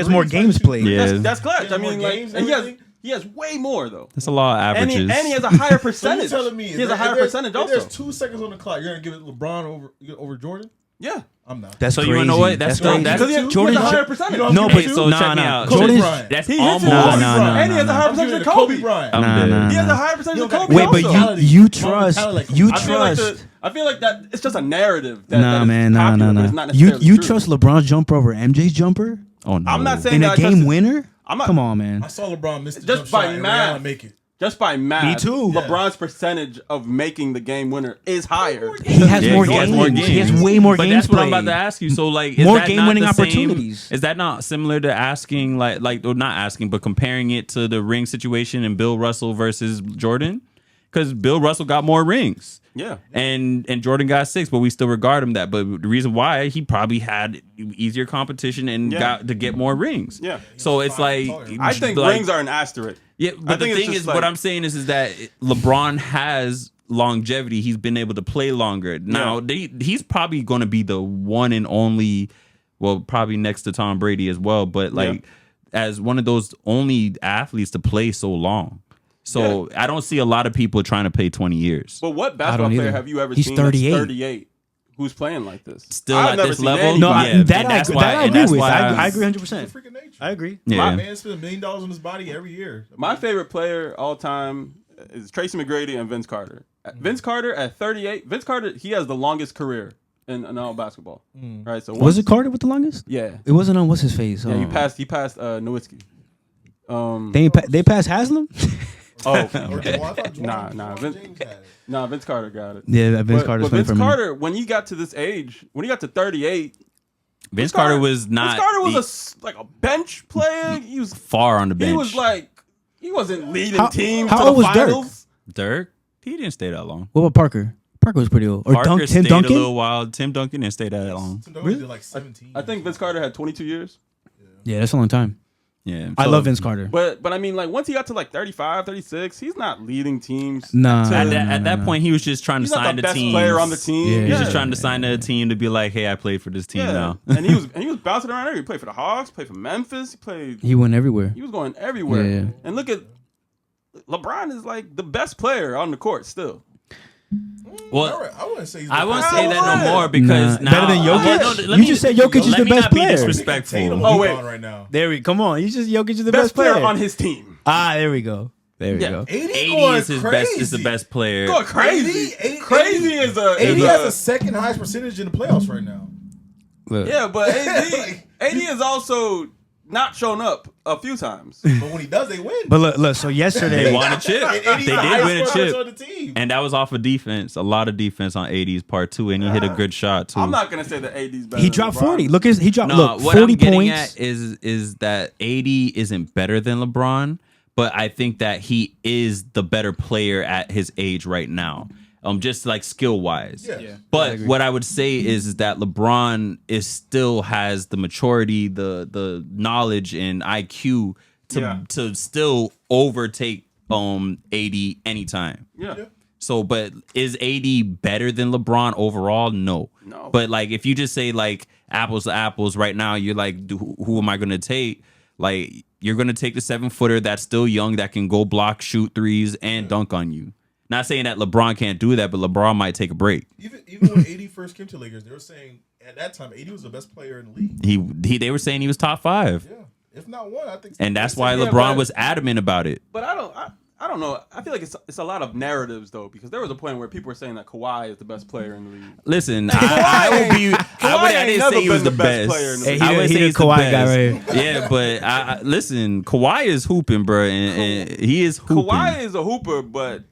[SPEAKER 2] more games played.
[SPEAKER 1] Yeah,
[SPEAKER 3] that's clutch. I mean, like, and he has way more though.
[SPEAKER 1] That's a lot of averages.
[SPEAKER 3] And he has a higher percentage.
[SPEAKER 4] So you're telling me
[SPEAKER 3] he has a higher percentage also.
[SPEAKER 4] If there's 2 seconds on the clock, you're gonna give it LeBron over Jordan?
[SPEAKER 3] Yeah.
[SPEAKER 4] I'm not.
[SPEAKER 2] That's
[SPEAKER 1] so
[SPEAKER 2] crazy.
[SPEAKER 1] You know what? That's
[SPEAKER 2] Jordan's
[SPEAKER 3] a higher percentage.
[SPEAKER 1] No, but so check me out.
[SPEAKER 2] Jordan's
[SPEAKER 1] that's
[SPEAKER 3] almost and he has a higher percentage than Kobe Bryant. He has a higher percentage than Kobe.
[SPEAKER 2] Wait, but you trust.
[SPEAKER 3] I feel like that it's just a narrative.
[SPEAKER 2] Nah. You trust LeBron's jumper over MJ's jumper?
[SPEAKER 1] Oh no.
[SPEAKER 3] I'm not saying
[SPEAKER 2] in a game winner. Come on, man.
[SPEAKER 4] I saw LeBron miss the
[SPEAKER 3] just by math
[SPEAKER 4] make it.
[SPEAKER 3] Just by math,
[SPEAKER 2] me too.
[SPEAKER 3] LeBron's percentage of making the game winner is higher.
[SPEAKER 2] He has more games. He has way more games. But
[SPEAKER 1] that's what I'm about to ask you. So, like,
[SPEAKER 2] more game-winning opportunities.
[SPEAKER 1] Is that not similar to asking, or not asking, but comparing it to the ring situation in Bill Russell versus Jordan? Because Bill Russell got more rings.
[SPEAKER 3] Yeah.
[SPEAKER 1] And Jordan got 6, but we still regard him that. But the reason why, he probably had easier competition and got to get more rings.
[SPEAKER 3] Yeah.
[SPEAKER 1] So it's like,
[SPEAKER 3] I think rings are an asterisk.
[SPEAKER 1] Yeah, but the thing is, what I'm saying is that LeBron has longevity. He's been able to play longer. Now, he's probably going to be the one and only, well, probably next to Tom Brady as well, but as one of those only athletes to play so long. So I don't see a lot of people trying to play 20 years.
[SPEAKER 3] But what basketball player have you ever seen
[SPEAKER 2] 38.
[SPEAKER 3] That's 38 who's playing like this?
[SPEAKER 1] Still at this level?
[SPEAKER 2] No, I agree with. I agree 100%.
[SPEAKER 4] Freaking nature.
[SPEAKER 2] I agree.
[SPEAKER 1] Yeah.
[SPEAKER 4] My man spends $1 million on his body every year.
[SPEAKER 3] My favorite player all time is Tracy McGrady and Vince Carter. Vince Carter at 38. Vince Carter, he has the longest career in all basketball. Right. So
[SPEAKER 2] was it Carter with the longest?
[SPEAKER 3] Yeah.
[SPEAKER 2] It wasn't on what's his face.
[SPEAKER 3] Yeah, he passed Nowitzki.
[SPEAKER 2] They passed Haslam.
[SPEAKER 3] Vince Carter got it.
[SPEAKER 2] Yeah, Vince Carter.
[SPEAKER 3] Vince Carter, when he got to this age, when he got to 38,
[SPEAKER 1] Vince Carter was not.
[SPEAKER 3] Vince Carter was like a bench player. He was
[SPEAKER 1] far on the bench.
[SPEAKER 3] He was like, he wasn't leading teams
[SPEAKER 2] how
[SPEAKER 3] to
[SPEAKER 2] old
[SPEAKER 3] the
[SPEAKER 2] was
[SPEAKER 3] finals.
[SPEAKER 1] Dirk? He didn't stay that long.
[SPEAKER 2] What about Parker? Parker was pretty old. Or
[SPEAKER 1] Parker
[SPEAKER 2] Tim
[SPEAKER 1] stayed
[SPEAKER 2] Duncan?
[SPEAKER 1] a little while. Tim Duncan didn't stay that long.
[SPEAKER 4] Tim Duncan did like 17.
[SPEAKER 3] I think Vince Carter had 22 years.
[SPEAKER 2] Yeah, that's a long time.
[SPEAKER 1] Yeah,
[SPEAKER 2] I love Vince Carter.
[SPEAKER 3] But I mean, like, once he got to like 35, 36, he's not leading teams.
[SPEAKER 1] At that point, he was just trying to sign the team.
[SPEAKER 3] He's not the best player on the team.
[SPEAKER 1] Yeah. He was just trying to sign a team to be like, hey, I played for this team now.
[SPEAKER 3] and he was bouncing around everywhere. He played for the Hawks, played for Memphis.
[SPEAKER 2] He went everywhere.
[SPEAKER 3] He was going everywhere.
[SPEAKER 2] Yeah.
[SPEAKER 3] And look at LeBron is like the best player on the court still.
[SPEAKER 1] Well,
[SPEAKER 4] I wouldn't say
[SPEAKER 1] that no more because now,
[SPEAKER 2] better than Jokic. You just said Jokic is the best player.
[SPEAKER 1] Disrespectful.
[SPEAKER 3] Oh wait,
[SPEAKER 4] right now.
[SPEAKER 2] There we come on. You just Jokic is the
[SPEAKER 3] best player
[SPEAKER 2] player
[SPEAKER 3] on his team.
[SPEAKER 2] There we go. There we go.
[SPEAKER 4] 80
[SPEAKER 1] is his best. Is the best player.
[SPEAKER 3] Going crazy. 80 is a.
[SPEAKER 4] 80 has the second highest percentage in the playoffs right now.
[SPEAKER 3] Yeah, but AD is also not shown up a few times.
[SPEAKER 4] But when he does, they win.
[SPEAKER 2] But look. So yesterday
[SPEAKER 1] they won a chip.
[SPEAKER 4] And
[SPEAKER 1] they did win a chip.
[SPEAKER 4] On the team.
[SPEAKER 1] And that was off of defense. A lot of defense on AD's part too, and he hit a good shot too.
[SPEAKER 3] I'm not gonna say that AD's better.
[SPEAKER 2] He dropped 40. Look, he dropped. Look,
[SPEAKER 1] what
[SPEAKER 2] 40
[SPEAKER 1] I'm getting
[SPEAKER 2] points.
[SPEAKER 1] at is that AD isn't better than LeBron, but I think that he is the better player at his age right now. Just like skill wise.
[SPEAKER 4] Yeah.
[SPEAKER 1] But what I would say is that LeBron still has the maturity, the knowledge and IQ to still overtake AD anytime.
[SPEAKER 3] Yeah.
[SPEAKER 1] So, but is AD better than LeBron overall? No. But like, if you just say like apples to apples right now, you're like, who am I going to take? Like, you're going to take the 7-footer that's still young, that can go block, shoot threes, and dunk on you. Not saying that LeBron can't do that, but LeBron might take a break.
[SPEAKER 4] Even when AD first came to Lakers, they were saying at that time AD was the best player in the league.
[SPEAKER 1] They were saying he was top 5.
[SPEAKER 4] Yeah, if not one, I think.
[SPEAKER 1] And that's why LeBron was adamant about it.
[SPEAKER 3] But I don't know. I feel like it's a lot of narratives though, because there was a point where people were saying that Kawhi is the best player in the league.
[SPEAKER 1] Listen, I didn't say he was the best player in the league.
[SPEAKER 2] I would say he's the Kawhi guy, right?
[SPEAKER 1] Yeah, but listen, Kawhi is hooping, bro, and he is hooping.
[SPEAKER 3] Kawhi is a hooper, but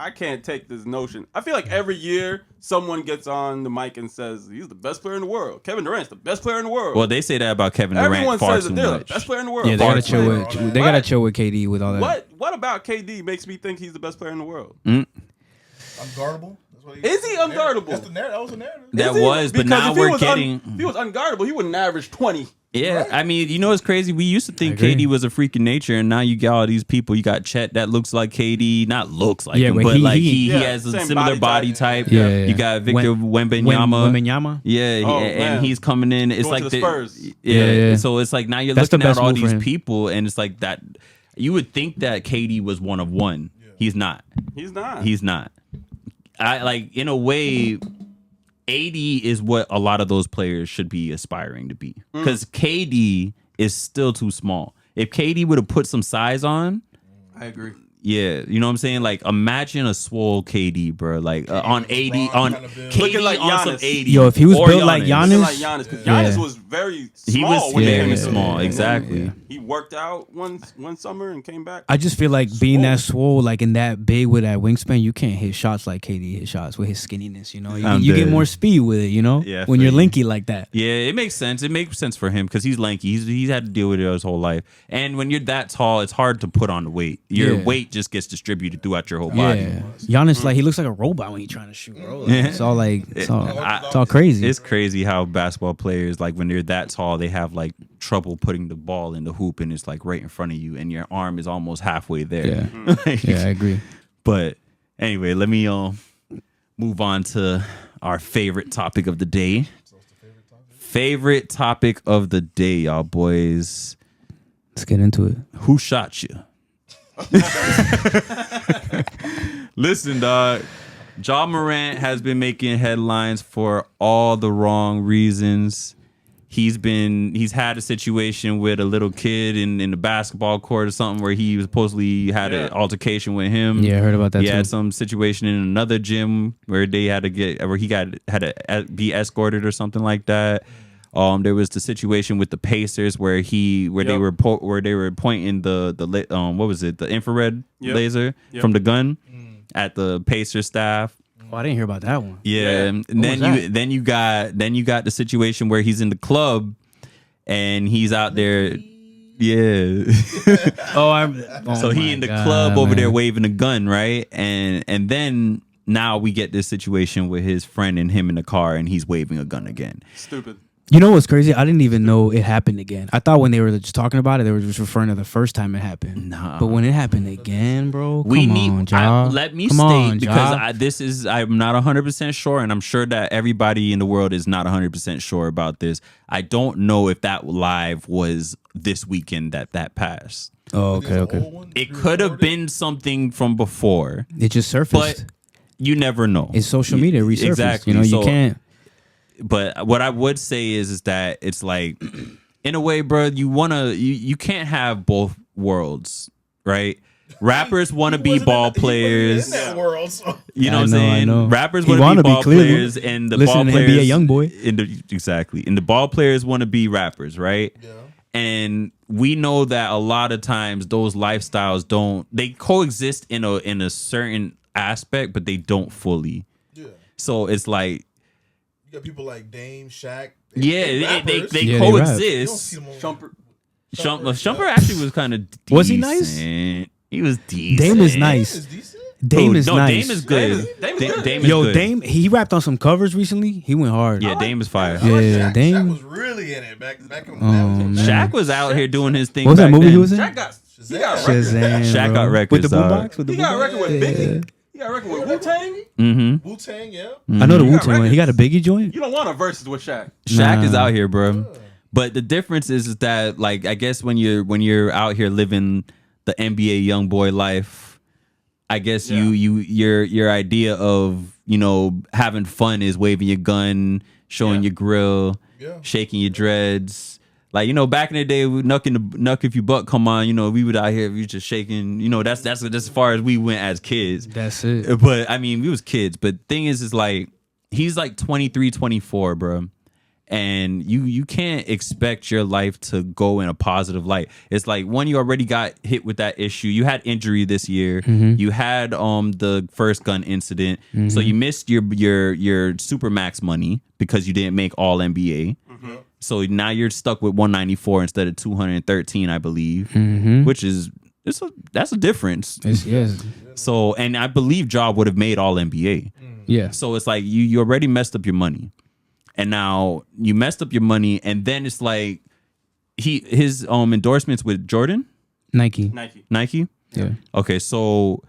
[SPEAKER 3] I can't take this notion. I feel like every year someone gets on the mic and says he's the best player in the world. Kevin Durant's the best player in the world.
[SPEAKER 1] Well, they say that about Kevin Durant.
[SPEAKER 3] Everyone
[SPEAKER 1] far
[SPEAKER 3] says that
[SPEAKER 1] too
[SPEAKER 3] they're
[SPEAKER 1] much.
[SPEAKER 3] the best player in the world.
[SPEAKER 2] Yeah, they gotta chill with KD with all that.
[SPEAKER 3] What about KD makes me think he's the best player in the world?
[SPEAKER 4] Unguardable.
[SPEAKER 3] Is he unguardable?
[SPEAKER 4] That was a narrative.
[SPEAKER 1] That was, but now we're getting.
[SPEAKER 3] If he was unguardable, he wouldn't average 20.
[SPEAKER 1] Yeah, right? I mean, you know what's crazy? We used to think KD was a freak of nature, and now you got all these people. You got Chet that looks like KD, not looks like him, but he has a similar body type.
[SPEAKER 2] Yeah.
[SPEAKER 1] You got Victor Wembanyama. Yeah, and he's coming in. It's like
[SPEAKER 3] the Spurs.
[SPEAKER 1] Yeah. So it's like now you're looking at all these people, and it's like that. You would think that KD was one of one. Yeah. He's not. He's not. I like in a way. 80 is what a lot of those players should be aspiring to be, because KD is still too small. If KD would have put some size on,
[SPEAKER 3] I agree.
[SPEAKER 1] Yeah, you know what I'm saying? Like, imagine a swole KD, bro. Like on 80, on KD
[SPEAKER 3] like
[SPEAKER 1] on
[SPEAKER 3] Giannis.
[SPEAKER 1] some 80.
[SPEAKER 2] Yo, if he was built like Giannis,
[SPEAKER 3] because Giannis was very small.
[SPEAKER 1] He was small, exactly.
[SPEAKER 3] Yeah. He worked out one summer and came back.
[SPEAKER 2] I just feel like being that swole, like in that big with that wingspan, you can't hit shots like KD hit shots with his skinniness. You know, you get more speed with it. You know, when you're lanky like that.
[SPEAKER 1] Yeah, it makes sense. It makes sense for him because he's lanky. He's had to deal with it his whole life. And when you're that tall, it's hard to put on the weight. Your weight just gets distributed throughout your whole body.
[SPEAKER 2] Giannis, like, he looks like a robot when he's trying to shoot, bro. Like, it's all like it's all crazy.
[SPEAKER 1] It's crazy how basketball players, like, when they're that tall, they have like trouble putting the ball in the hoop, and it's like right in front of you, and your arm is almost halfway there.
[SPEAKER 2] Yeah, I agree.
[SPEAKER 1] But anyway, let me move on to our favorite topic of the day. Favorite topic of the day, y'all boys.
[SPEAKER 2] Let's get into it.
[SPEAKER 1] Who shot you? Listen, dog. Ja Morant has been making headlines for all the wrong reasons. He's had a situation with a little kid in the basketball court or something where he supposedly had an altercation with him.
[SPEAKER 2] Yeah, I heard about that.
[SPEAKER 1] He had some situation in another gym where he had to be escorted or something like that. There was the situation with the Pacers where they were pointing the infrared laser from the gun at the Pacers staff.
[SPEAKER 2] Oh, I didn't hear about that one.
[SPEAKER 1] Yeah, and then you got the situation where he's in the club and he's out there. Yeah. So he in the club over there waving a gun, right? And then now we get this situation with his friend and him in the car, and he's waving a gun again.
[SPEAKER 3] Stupid.
[SPEAKER 2] You know what's crazy? I didn't even know it happened again. I thought when they were just talking about it, they were just referring to the first time it happened.
[SPEAKER 1] Nah.
[SPEAKER 2] But when it happened again, bro,
[SPEAKER 1] let me state, because I'm not 100% sure, and I'm sure that everybody in the world is not 100% sure about this. I don't know if that live was this weekend that passed.
[SPEAKER 2] Oh, okay.
[SPEAKER 1] It could have been something from before.
[SPEAKER 2] It just surfaced.
[SPEAKER 1] But you never know.
[SPEAKER 2] It's social media resurfaced.
[SPEAKER 1] Exactly.
[SPEAKER 2] You know, you can't.
[SPEAKER 1] But what I would say is that it's like, in a way, bro, you can't have both worlds, right? Rappers want to be ball players.
[SPEAKER 4] In that world, so.
[SPEAKER 1] You know what I'm saying? Rappers want to be ball players, and the ball players,
[SPEAKER 2] NBA young boy.
[SPEAKER 1] Exactly, and the ball players want to be rappers, right?
[SPEAKER 4] Yeah.
[SPEAKER 1] And we know that a lot of times those lifestyles they coexist in a certain aspect, but they don't fully. Yeah. So it's like
[SPEAKER 4] you got people like Dame, Shaq.
[SPEAKER 1] They coexist. Shumpert actually was kind of decent.
[SPEAKER 2] Was he nice?
[SPEAKER 1] He was decent.
[SPEAKER 2] Dame is nice. Dame is nice.
[SPEAKER 1] Dame is good. Dame is
[SPEAKER 2] Yo,
[SPEAKER 1] good.
[SPEAKER 2] Dame, he rapped on some covers recently. He went hard.
[SPEAKER 1] Yeah, Dame is fire.
[SPEAKER 2] Yeah, Dame.
[SPEAKER 4] Shaq was really in it back in
[SPEAKER 1] Shaq was out here doing his thing.
[SPEAKER 2] What was that movie he was in?
[SPEAKER 3] Shaq got
[SPEAKER 2] Shazam,
[SPEAKER 1] Shaq got records
[SPEAKER 2] with the boombox.
[SPEAKER 3] He got a record with Biggie. He got a record with Wu-Tang.
[SPEAKER 1] Mm-hmm.
[SPEAKER 4] Wu-Tang, yeah.
[SPEAKER 2] I know the Wu-Tang one. He got a Biggie joint.
[SPEAKER 3] You don't want a versus with Shaq.
[SPEAKER 1] Shaq is out here, bro. But the difference is that, like, I guess when you're out here living the NBA young boy life, I guess your idea of, having fun is waving your gun, showing your grill, shaking your dreads. Like, back in the day, Nuck If You Buck come on, we would out here, we just shaking, that's as far as we went as kids.
[SPEAKER 2] That's it.
[SPEAKER 1] But I mean, we was kids. But thing is like, he's like 23, 24, bro. And you can't expect your life to go in a positive light. It's like, one, you already got hit with that issue. You had injury this year. Mm-hmm. You had the first gun incident. Mm-hmm. So you missed your Supermax money because you didn't make All NBA. Mm-hmm. So now you're stuck with 194 instead of 213, I believe, which is that's a difference.
[SPEAKER 2] Yes.
[SPEAKER 1] So, and I believe Ja would have made All NBA.
[SPEAKER 2] Yeah.
[SPEAKER 1] So it's like you already messed up your money. And now you messed up your money, and then it's like his endorsements with Jordan,
[SPEAKER 2] Nike.
[SPEAKER 1] Yeah. Okay, so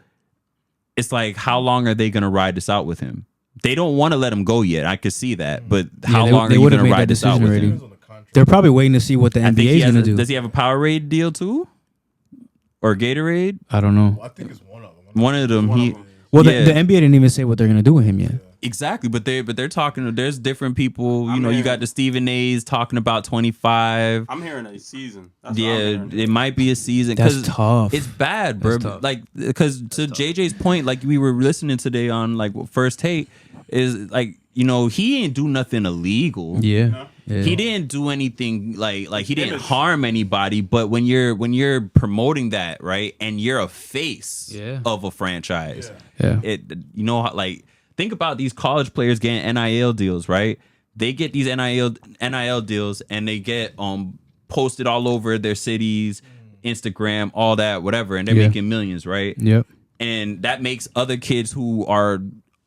[SPEAKER 1] it's like, how long are they gonna ride this out with him? They don't want to let him go yet. I could see that, but how long are you gonna ride this out with him?
[SPEAKER 2] They're probably waiting to see what the NBA is gonna do.
[SPEAKER 1] Does he have a Powerade deal too, or Gatorade?
[SPEAKER 2] I don't know.
[SPEAKER 4] Well, I think it's one of them.
[SPEAKER 1] One of them.
[SPEAKER 2] The NBA didn't even say what they're gonna do with him yet.
[SPEAKER 1] Exactly, but they're talking. There's different people. You got the Stephen A's talking about 25.
[SPEAKER 3] I'm hearing a season.
[SPEAKER 1] It might be a season.
[SPEAKER 2] That's tough.
[SPEAKER 1] It's bad, bro. Like, because to JJ's point, like we were listening today on like First Take, is like, he didn't do nothing illegal.
[SPEAKER 2] Yeah.
[SPEAKER 1] He didn't do anything like he didn't harm anybody. But when you're promoting that, right, and you're a face of a franchise, think about these college players getting NIL deals, right? They get these NIL deals, and they get posted all over their cities, Instagram, all that, whatever, and they're making millions, right?
[SPEAKER 2] Yep.
[SPEAKER 1] And that makes other kids who are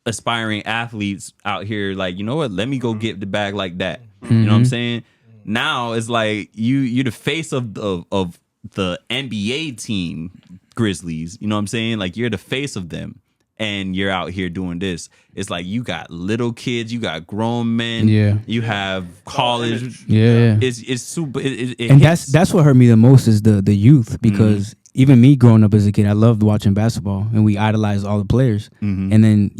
[SPEAKER 1] aspiring athletes out here like, you know what? Let me go get the bag like that. Mm-hmm. You know what I'm saying? Now it's like you're the face of the NBA team, Grizzlies. You know what I'm saying? Like, you're the face of them. And you're out here doing this. It's like, you got little kids, you got grown men, you have college.
[SPEAKER 2] Yeah.
[SPEAKER 1] It's super.
[SPEAKER 2] And that's what hurt me the most is the youth, because even me growing up as a kid, I loved watching basketball, and we idolized all the players. Mm-hmm. And then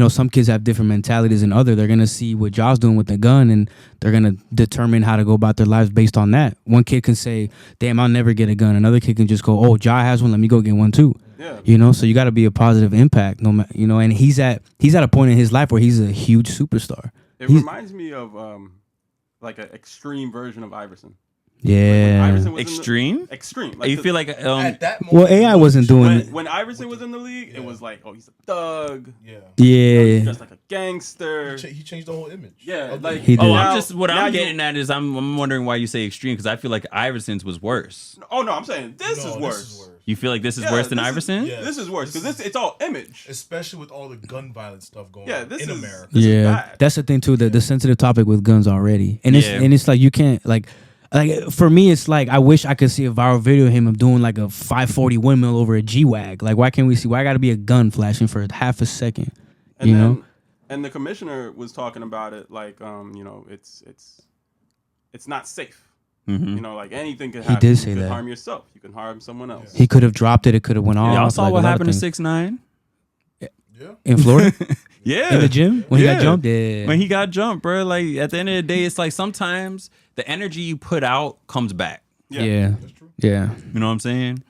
[SPEAKER 2] some kids have different mentalities than others. They're gonna see what Ja's doing with the gun, and they're gonna determine how to go about their lives based on that. One kid can say, "Damn, I'll never get a gun." Another kid can just go, "Oh, Ja has one. Let me go get one too." Yeah. So you got to be a positive impact, no matter. And he's at a point in his life where he's a huge superstar.
[SPEAKER 3] It reminds me of like an extreme version of Iverson.
[SPEAKER 2] Yeah.
[SPEAKER 1] Extreme?
[SPEAKER 3] Extreme.
[SPEAKER 1] Like, you feel like
[SPEAKER 4] at that moment,
[SPEAKER 2] well, AI wasn't doing it.
[SPEAKER 3] When Iverson was in the league, it was like, oh, he's a thug.
[SPEAKER 4] Yeah.
[SPEAKER 2] Yeah.
[SPEAKER 3] He's just like a gangster.
[SPEAKER 4] He changed the whole image.
[SPEAKER 3] Yeah. Like,
[SPEAKER 2] he did.
[SPEAKER 1] I'm getting at is I'm wondering why you say extreme, because I feel like Iverson's was worse.
[SPEAKER 3] Oh no, I'm saying this is worse.
[SPEAKER 1] You feel like this is worse than Iverson?
[SPEAKER 3] Yeah. This is worse because it's all image,
[SPEAKER 4] especially with all the gun violence stuff going on in America.
[SPEAKER 2] Yeah, that's the thing too. The sensitive topic with guns already, and it's like you can't like for me, it's like I wish I could see a viral video of him doing like a 540 windmill over a G-Wag. Like, why can't we see? Why got to be a gun flashing for half a second? And
[SPEAKER 3] And the commissioner was talking about it like, it's not safe. Mm-hmm. Like, anything could happen.
[SPEAKER 2] He did say
[SPEAKER 3] you
[SPEAKER 2] that.
[SPEAKER 3] You harm yourself. You can harm someone else.
[SPEAKER 2] He could have dropped it. It could have went off.
[SPEAKER 1] Y'all saw what happened to 6ix9ine?
[SPEAKER 4] Yeah.
[SPEAKER 2] In Florida?
[SPEAKER 1] Yeah.
[SPEAKER 2] In the gym? When he got jumped? Yeah.
[SPEAKER 1] When he got jumped, bro. Like, at the end of the day, it's like sometimes the energy you put out comes back.
[SPEAKER 2] Yeah.
[SPEAKER 4] That's true.
[SPEAKER 2] Yeah.
[SPEAKER 1] You know what I'm saying?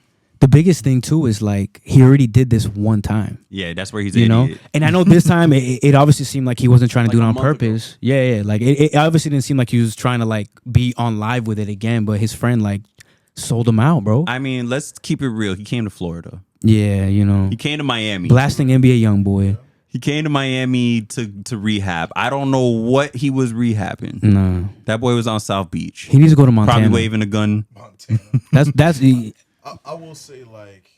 [SPEAKER 2] The biggest thing too is like he already did this one time.
[SPEAKER 1] Yeah, that's where he's idiot.
[SPEAKER 2] And I know this time it obviously seemed like he wasn't trying to do it on purpose. Ago. Yeah. Like it obviously didn't seem like he was trying to like be on live with it again. But his friend like sold him out, bro.
[SPEAKER 1] I mean, let's keep it real. He came to Florida.
[SPEAKER 2] Yeah,
[SPEAKER 1] he came to Miami,
[SPEAKER 2] blasting NBA young boy.
[SPEAKER 1] He came to Miami to rehab. I don't know what he was rehabbing.
[SPEAKER 2] No,
[SPEAKER 1] that boy was on South Beach.
[SPEAKER 2] He needs to go to Montana.
[SPEAKER 1] Probably waving a gun.
[SPEAKER 4] Montana.
[SPEAKER 2] that's.
[SPEAKER 4] I will say like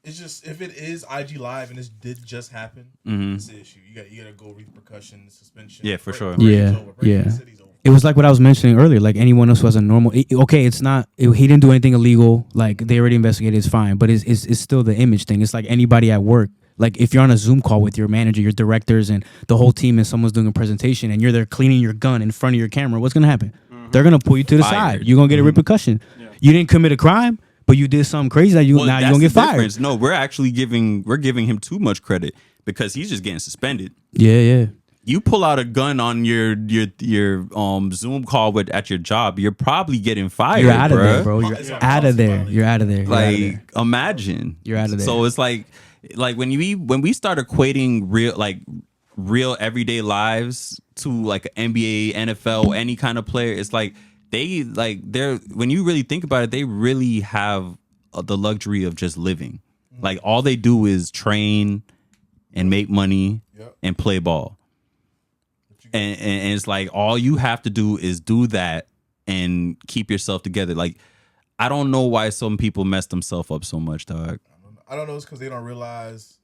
[SPEAKER 4] it's just if it is IG Live and this did just happen, it's an issue. You got to go repercussion, suspension.
[SPEAKER 1] Yeah, for sure.
[SPEAKER 2] Yeah. It was like what I was mentioning earlier. Like anyone else who has a normal, it's not. He didn't do anything illegal. Like they already investigated. It's fine. But it's still the image thing. It's like anybody at work. Like if you're on a Zoom call with your manager, your directors, and the whole team, and someone's doing a presentation, and you're there cleaning your gun in front of your camera, what's gonna happen? They're gonna pull you to the side. You're gonna get a repercussion. Yeah. You didn't commit a crime, but you did something crazy that now you're gonna get fired.
[SPEAKER 1] No, we're actually giving him too much credit because he's just getting suspended.
[SPEAKER 2] Yeah.
[SPEAKER 1] You pull out a gun on your Zoom call at your job, you're probably getting fired.
[SPEAKER 2] You're out of there, bro. You're out of there. You're out of there.
[SPEAKER 1] Like imagine.
[SPEAKER 2] You're out of there.
[SPEAKER 1] So it's like when we start equating real everyday lives to like an NBA, NFL, any kind of player, it's like they're when you really think about it, they really have the luxury of just living. Like all they do is train and make money and play ball. And it's like all you have to do is do that and keep yourself together. Like I don't know why some people mess themselves up so much, dog.
[SPEAKER 4] I don't know. It's because they don't realize.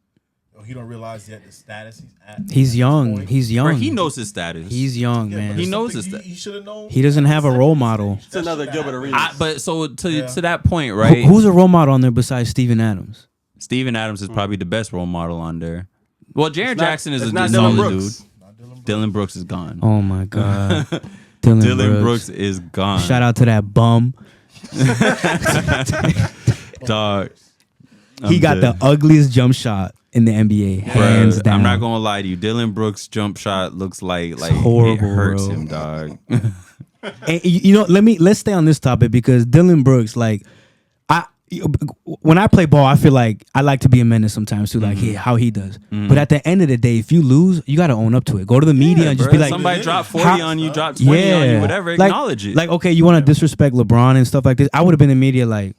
[SPEAKER 4] He don't realize yet the status he's at.
[SPEAKER 2] He's young. He's young.
[SPEAKER 1] Bro, he knows his status.
[SPEAKER 2] He's young, man.
[SPEAKER 1] He knows his status.
[SPEAKER 4] He should have known.
[SPEAKER 2] He doesn't have a role model.
[SPEAKER 3] It's another Gilbert Arenas.
[SPEAKER 1] But so to that point, right?
[SPEAKER 2] Who's a role model on there besides Steven Adams?
[SPEAKER 1] Steven Adams is probably the best role model on there. Well, Jaren Jackson is a solid dude. Dylan Brooks is gone.
[SPEAKER 2] Oh my God.
[SPEAKER 1] Dylan Brooks is gone.
[SPEAKER 2] Shout out to that bum.
[SPEAKER 1] Dog.
[SPEAKER 2] He got the ugliest jump shot in the NBA, hands down.
[SPEAKER 1] I'm not gonna lie to you. Dylan Brooks' jump shot looks like
[SPEAKER 2] horrible,
[SPEAKER 1] it hurts
[SPEAKER 2] bro.
[SPEAKER 1] him, dog.
[SPEAKER 2] And let's stay on this topic because Dylan Brooks, like, when I play ball, I feel like I like to be a menace sometimes too, like how he does. But at the end of the day, if you lose, you got to own up to it. Go to the media and just be like,
[SPEAKER 1] somebody drop 40 on you, drop 20 on you, whatever. Acknowledge it.
[SPEAKER 2] Like, okay, you want to disrespect LeBron and stuff like this? I would have been in the media like,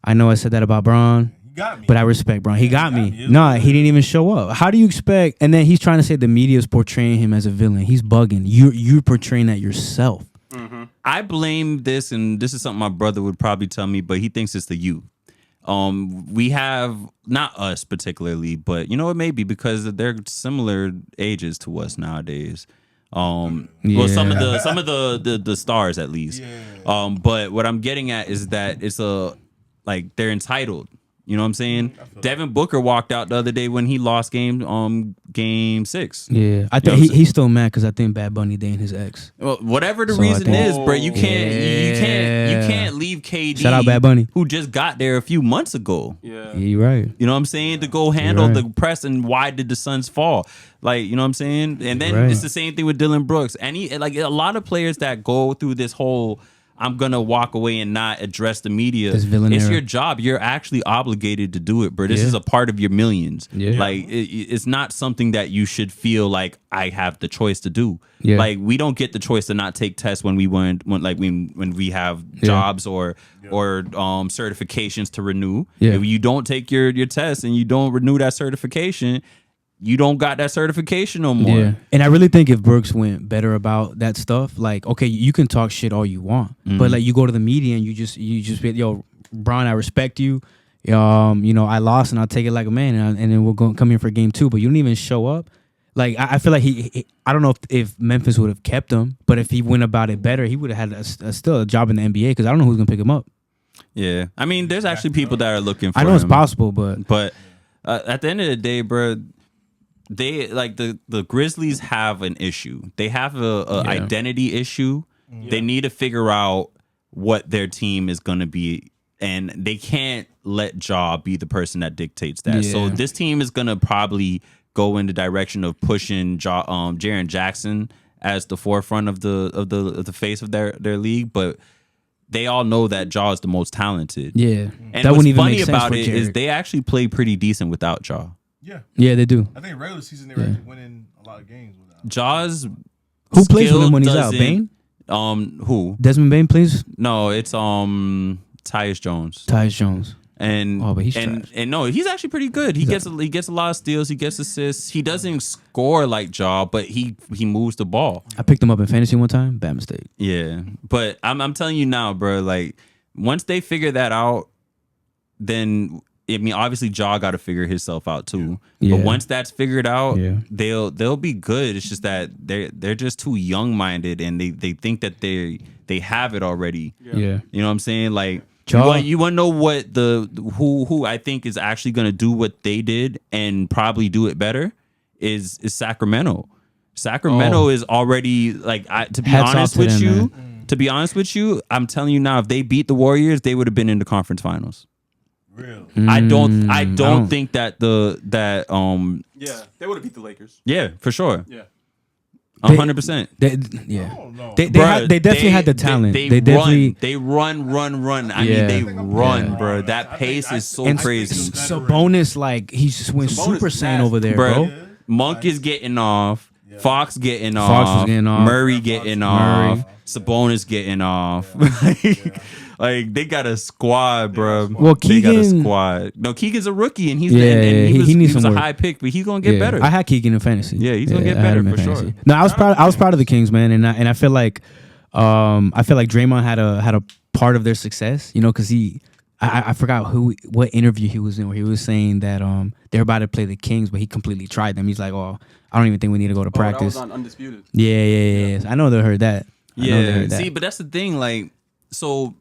[SPEAKER 2] I know I said that about Bron. But I respect Bron. He got me. No, he didn't even show up. How do you expect? And then he's trying to say the media is portraying him as a villain. He's bugging. You're portraying that yourself.
[SPEAKER 1] I blame this, and this is something my brother would probably tell me, but he thinks it's the youth. We have, not us particularly, but it may be because they're similar ages to us nowadays. Well, some of the stars at least. But what I'm getting at is that it's they're entitled. You know what I'm saying? Devin Booker walked out the other day when he lost game 6.
[SPEAKER 2] Yeah, I think he's still mad because I think Bad Bunny dating his ex.
[SPEAKER 1] Well, whatever the reason is, bro, you can't leave KD.
[SPEAKER 2] Shout out Bad Bunny,
[SPEAKER 1] who just got there a few months ago.
[SPEAKER 2] Yeah, you're right.
[SPEAKER 1] You know what I'm saying? To go handle the press and why did the Suns fall? Like, you know what I'm saying? And then it's the same thing with Dylan Brooks. And a lot of players that go through this whole I'm going to walk away and not address the media. It's your job. You're actually obligated to do it, bro. This is a part of your millions. Yeah. Like, it's not something that you should feel like I have the choice to do. Yeah. Like, we don't get the choice to not take tests when we have jobs or certifications to renew. Yeah. If you don't take your test and you don't renew that certification, you don't got that certification no more. Yeah.
[SPEAKER 2] And I really think if Brooks went better about that stuff, like, okay, you can talk shit all you want, but like you go to the media and you just be, yo, Bron, I respect you. I lost and I'll take it like a man, and then we'll come here for game 2, but you don't even show up. Like, I feel like I don't know if Memphis would have kept him, but if he went about it better, he would have had still a job in the NBA because I don't know who's going to pick him up.
[SPEAKER 1] Yeah. I mean, there's actually people that are looking for him.
[SPEAKER 2] I know it's possible, but
[SPEAKER 1] at the end of the day, bro, they the Grizzlies have an issue. They have a identity issue. Yeah. They need to figure out what their team is going to be, and they can't let Ja be the person that dictates that. Yeah. So this team is going to probably go in the direction of pushing Jaren Jackson as the forefront of the face of their league, but they all know that Ja is the most talented.
[SPEAKER 2] Yeah.
[SPEAKER 1] And what's funny about it is they actually play pretty decent without Ja.
[SPEAKER 4] Yeah.
[SPEAKER 2] Yeah, they do.
[SPEAKER 4] I think regular season they were actually winning a lot of games without
[SPEAKER 1] Ja's
[SPEAKER 2] who plays with him when he's out? Bane?
[SPEAKER 1] Who?
[SPEAKER 2] Desmond Bane plays?
[SPEAKER 1] No, it's Tyus Jones.
[SPEAKER 2] Tyus Jones.
[SPEAKER 1] But he's trash. And no, he's actually pretty good. He gets a lot of steals. He gets assists. He doesn't score like Ja, but he moves the ball.
[SPEAKER 2] I picked him up in fantasy one time. Bad mistake.
[SPEAKER 1] Yeah, but I'm telling you now, bro. Like once they figure that out, then I mean, obviously Ja got to figure himself out too. Yeah. But once that's figured out, they'll be good. It's just that they're just too young minded and they think that they have it already.
[SPEAKER 2] Yeah,
[SPEAKER 1] you know what I'm saying? Like. You want to know what who I think is actually going to do what they did and probably do it better is Sacramento. Sacramento is already like to be honest with you, I'm telling you now, if they beat the Warriors, they would have been in the conference finals.
[SPEAKER 4] Really?
[SPEAKER 1] I don't think that
[SPEAKER 3] yeah, they would have beat the Lakers.
[SPEAKER 1] Yeah, for sure.
[SPEAKER 3] Yeah.
[SPEAKER 1] 100%.
[SPEAKER 2] They definitely had the talent. They
[SPEAKER 1] run. I mean, they run, bro. That pace is so crazy.
[SPEAKER 2] Sabonis, like he just went Super Saiyan over there, bro.
[SPEAKER 1] Monk is getting off. Fox getting off. Murray getting off. Sabonis getting off. Like they got a squad, bro.
[SPEAKER 2] Well, Keegan,
[SPEAKER 1] they got a squad. No, Keegan's a rookie, and he was a high pick, but he's gonna get better.
[SPEAKER 2] I had Keegan in fantasy.
[SPEAKER 1] Yeah, he's gonna get better for sure.
[SPEAKER 2] No, I was proud of the Kings, man, and I feel like Draymond had a part of their success, you know, because I forgot what interview he was in where he was saying that they're about to play the Kings, but he completely tried them. He's like, I don't even think we need to go to practice.
[SPEAKER 3] That was on Undisputed.
[SPEAKER 2] Yeah. I know they heard that.
[SPEAKER 1] See, but that's the thing, like, so.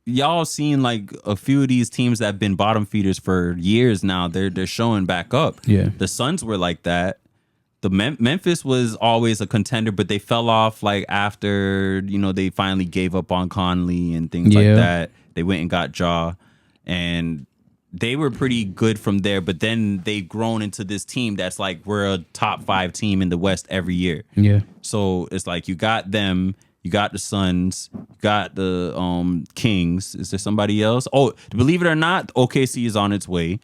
[SPEAKER 1] Y'all seen like a few of these teams that have been bottom feeders for years now. They're showing back up.
[SPEAKER 2] Yeah,
[SPEAKER 1] the Suns were like that. The Memphis was always a contender, but they fell off like after they finally gave up on Conley and things like that. They went and got Ja, and they were pretty good from there. But then they grown into this team that's like we're a top 5 team in the West every year.
[SPEAKER 2] Yeah.
[SPEAKER 1] So it's like you got them. You got the Suns, you got the Kings. Is there somebody else? Oh, believe it or not, OKC is on its way.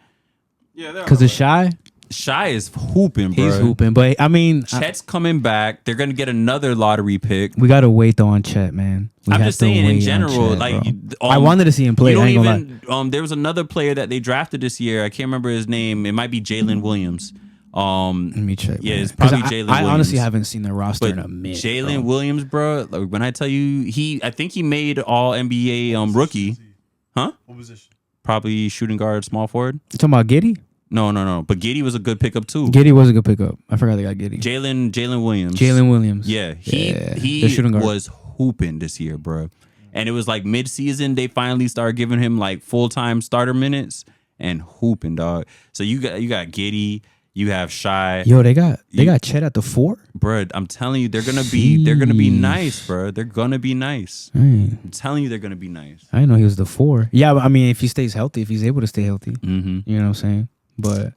[SPEAKER 3] Yeah,
[SPEAKER 2] because it's Shy.
[SPEAKER 1] Shy is hooping, bro.
[SPEAKER 2] He's hooping, but I mean,
[SPEAKER 1] Chet's coming back. They're gonna get another lottery pick.
[SPEAKER 2] We gotta wait though on Chet, man.
[SPEAKER 1] I'm just saying in general, Chet, like
[SPEAKER 2] I wanted to see him play.
[SPEAKER 1] There was another player that they drafted this year. I can't remember his name. It might be Jalen Williams.
[SPEAKER 2] Let me check.
[SPEAKER 1] Yeah, it's probably Jalen Williams.
[SPEAKER 2] I honestly haven't seen the roster in a minute.
[SPEAKER 1] Jalen Williams, bro. Like when I tell you, I think he made All NBA rookie. Huh?
[SPEAKER 4] What position?
[SPEAKER 1] Probably shooting guard, small forward.
[SPEAKER 2] You talking about Giddey?
[SPEAKER 1] No. But Giddey was a good pickup too.
[SPEAKER 2] Giddey was a good pickup. I forgot they got Giddey.
[SPEAKER 1] Jalen Williams.
[SPEAKER 2] Jalen Williams.
[SPEAKER 1] Yeah, he was hooping this year, bro. And it was like mid-season, they finally started giving him like full-time starter minutes and hooping, dog. So you got Giddey. You have Shy.
[SPEAKER 2] Yo, they got Chet at the 4?
[SPEAKER 1] Bro, I'm telling you, they're gonna be nice, bro. They're gonna be nice. I'm telling you, they're gonna be nice.
[SPEAKER 2] I didn't know he was the 4. Yeah, but I mean, if he stays healthy, if he's able to stay healthy, you know what I'm saying. But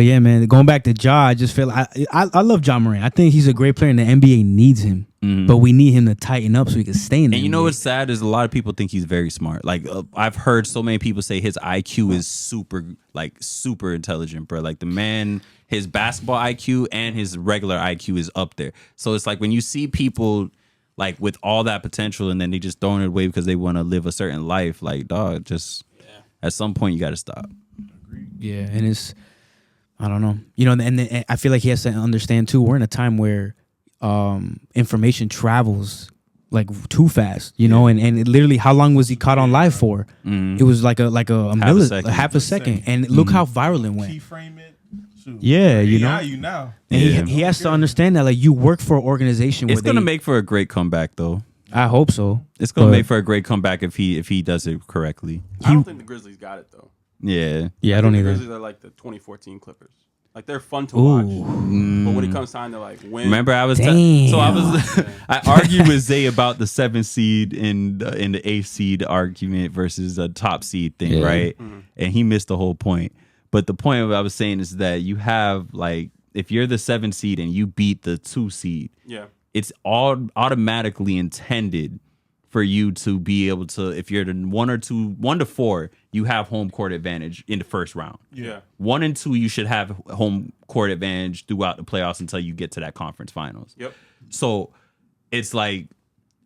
[SPEAKER 2] yeah, man, going back to Ja, I just feel I love Ja Morant. I think he's a great player, and the NBA needs him. But we need him to tighten up so he can stay in the NBA.
[SPEAKER 1] And you know what's sad is a lot of people think he's very smart. Like I've heard so many people say his IQ is super intelligent, bro. Like the man, his basketball IQ and his regular IQ is up there. So it's like when you see people like with all that potential and then they just throwing it away because they want to live a certain life, like dog, just at some point you got to stop.
[SPEAKER 2] Yeah, and it's I don't know, and I feel like he has to understand too. We're in a time where information travels like too fast, and it literally, how long was he caught on live for? It was like a half a second, and look how viral it went.
[SPEAKER 4] Keyframe it.
[SPEAKER 2] Yeah,
[SPEAKER 4] you now.
[SPEAKER 2] And he has to understand that, like, you work for an organization.
[SPEAKER 1] It's gonna make for a great comeback, though.
[SPEAKER 2] I hope so.
[SPEAKER 1] It's gonna make for a great comeback if he does it correctly.
[SPEAKER 3] I don't think the Grizzlies got it though.
[SPEAKER 1] Yeah,
[SPEAKER 2] I don't either.
[SPEAKER 3] The Grizzlies are like the 2014 Clippers. Like they're fun to watch, but when it comes time to like win,
[SPEAKER 1] remember I argued with Zay about the 7th seed in the 8th seed argument versus a top seed thing, right? And he missed the whole point. But the point of what I was saying is that you have like if you're the 7th seed and you beat the 2 seed, it's all automatically intended for you to be able to, if you're the 1 to 4, you have home court advantage in the first round.
[SPEAKER 3] Yeah.
[SPEAKER 1] 1 and 2, you should have home court advantage throughout the playoffs until you get to that conference finals.
[SPEAKER 3] Yep.
[SPEAKER 1] So it's like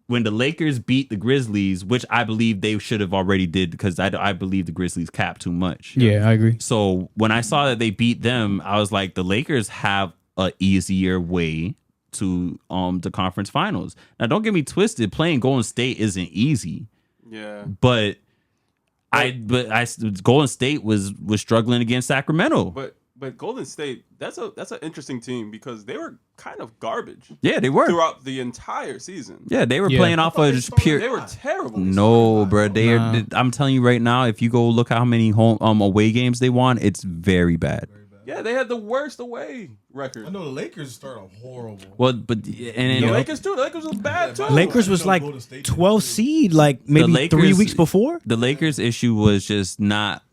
[SPEAKER 1] when the Lakers beat the Grizzlies, which I believe they should have already did because I believe the Grizzlies capped too much.
[SPEAKER 2] Yeah, I agree.
[SPEAKER 1] So when I saw that they beat them, I was like, the Lakers have an easier way to the conference finals. Now, don't get me twisted. Playing Golden State isn't easy.
[SPEAKER 3] Yeah.
[SPEAKER 1] But Golden State was struggling against Sacramento.
[SPEAKER 3] But Golden State, that's an interesting team because they were kind of garbage.
[SPEAKER 1] Yeah, they were
[SPEAKER 3] throughout the entire season.
[SPEAKER 1] Yeah, they were playing off of just pure.
[SPEAKER 3] They were terrible.
[SPEAKER 1] No, bro, I'm telling you right now, if you go look how many home away games they won, it's very bad.
[SPEAKER 3] Yeah, they had the worst away record.
[SPEAKER 4] I know the Lakers started horrible.
[SPEAKER 1] Well, but
[SPEAKER 3] the Lakers too. The Lakers was bad too.
[SPEAKER 2] Lakers was like 12 seed, like maybe 3 weeks before.
[SPEAKER 1] The Lakers' issue was just not.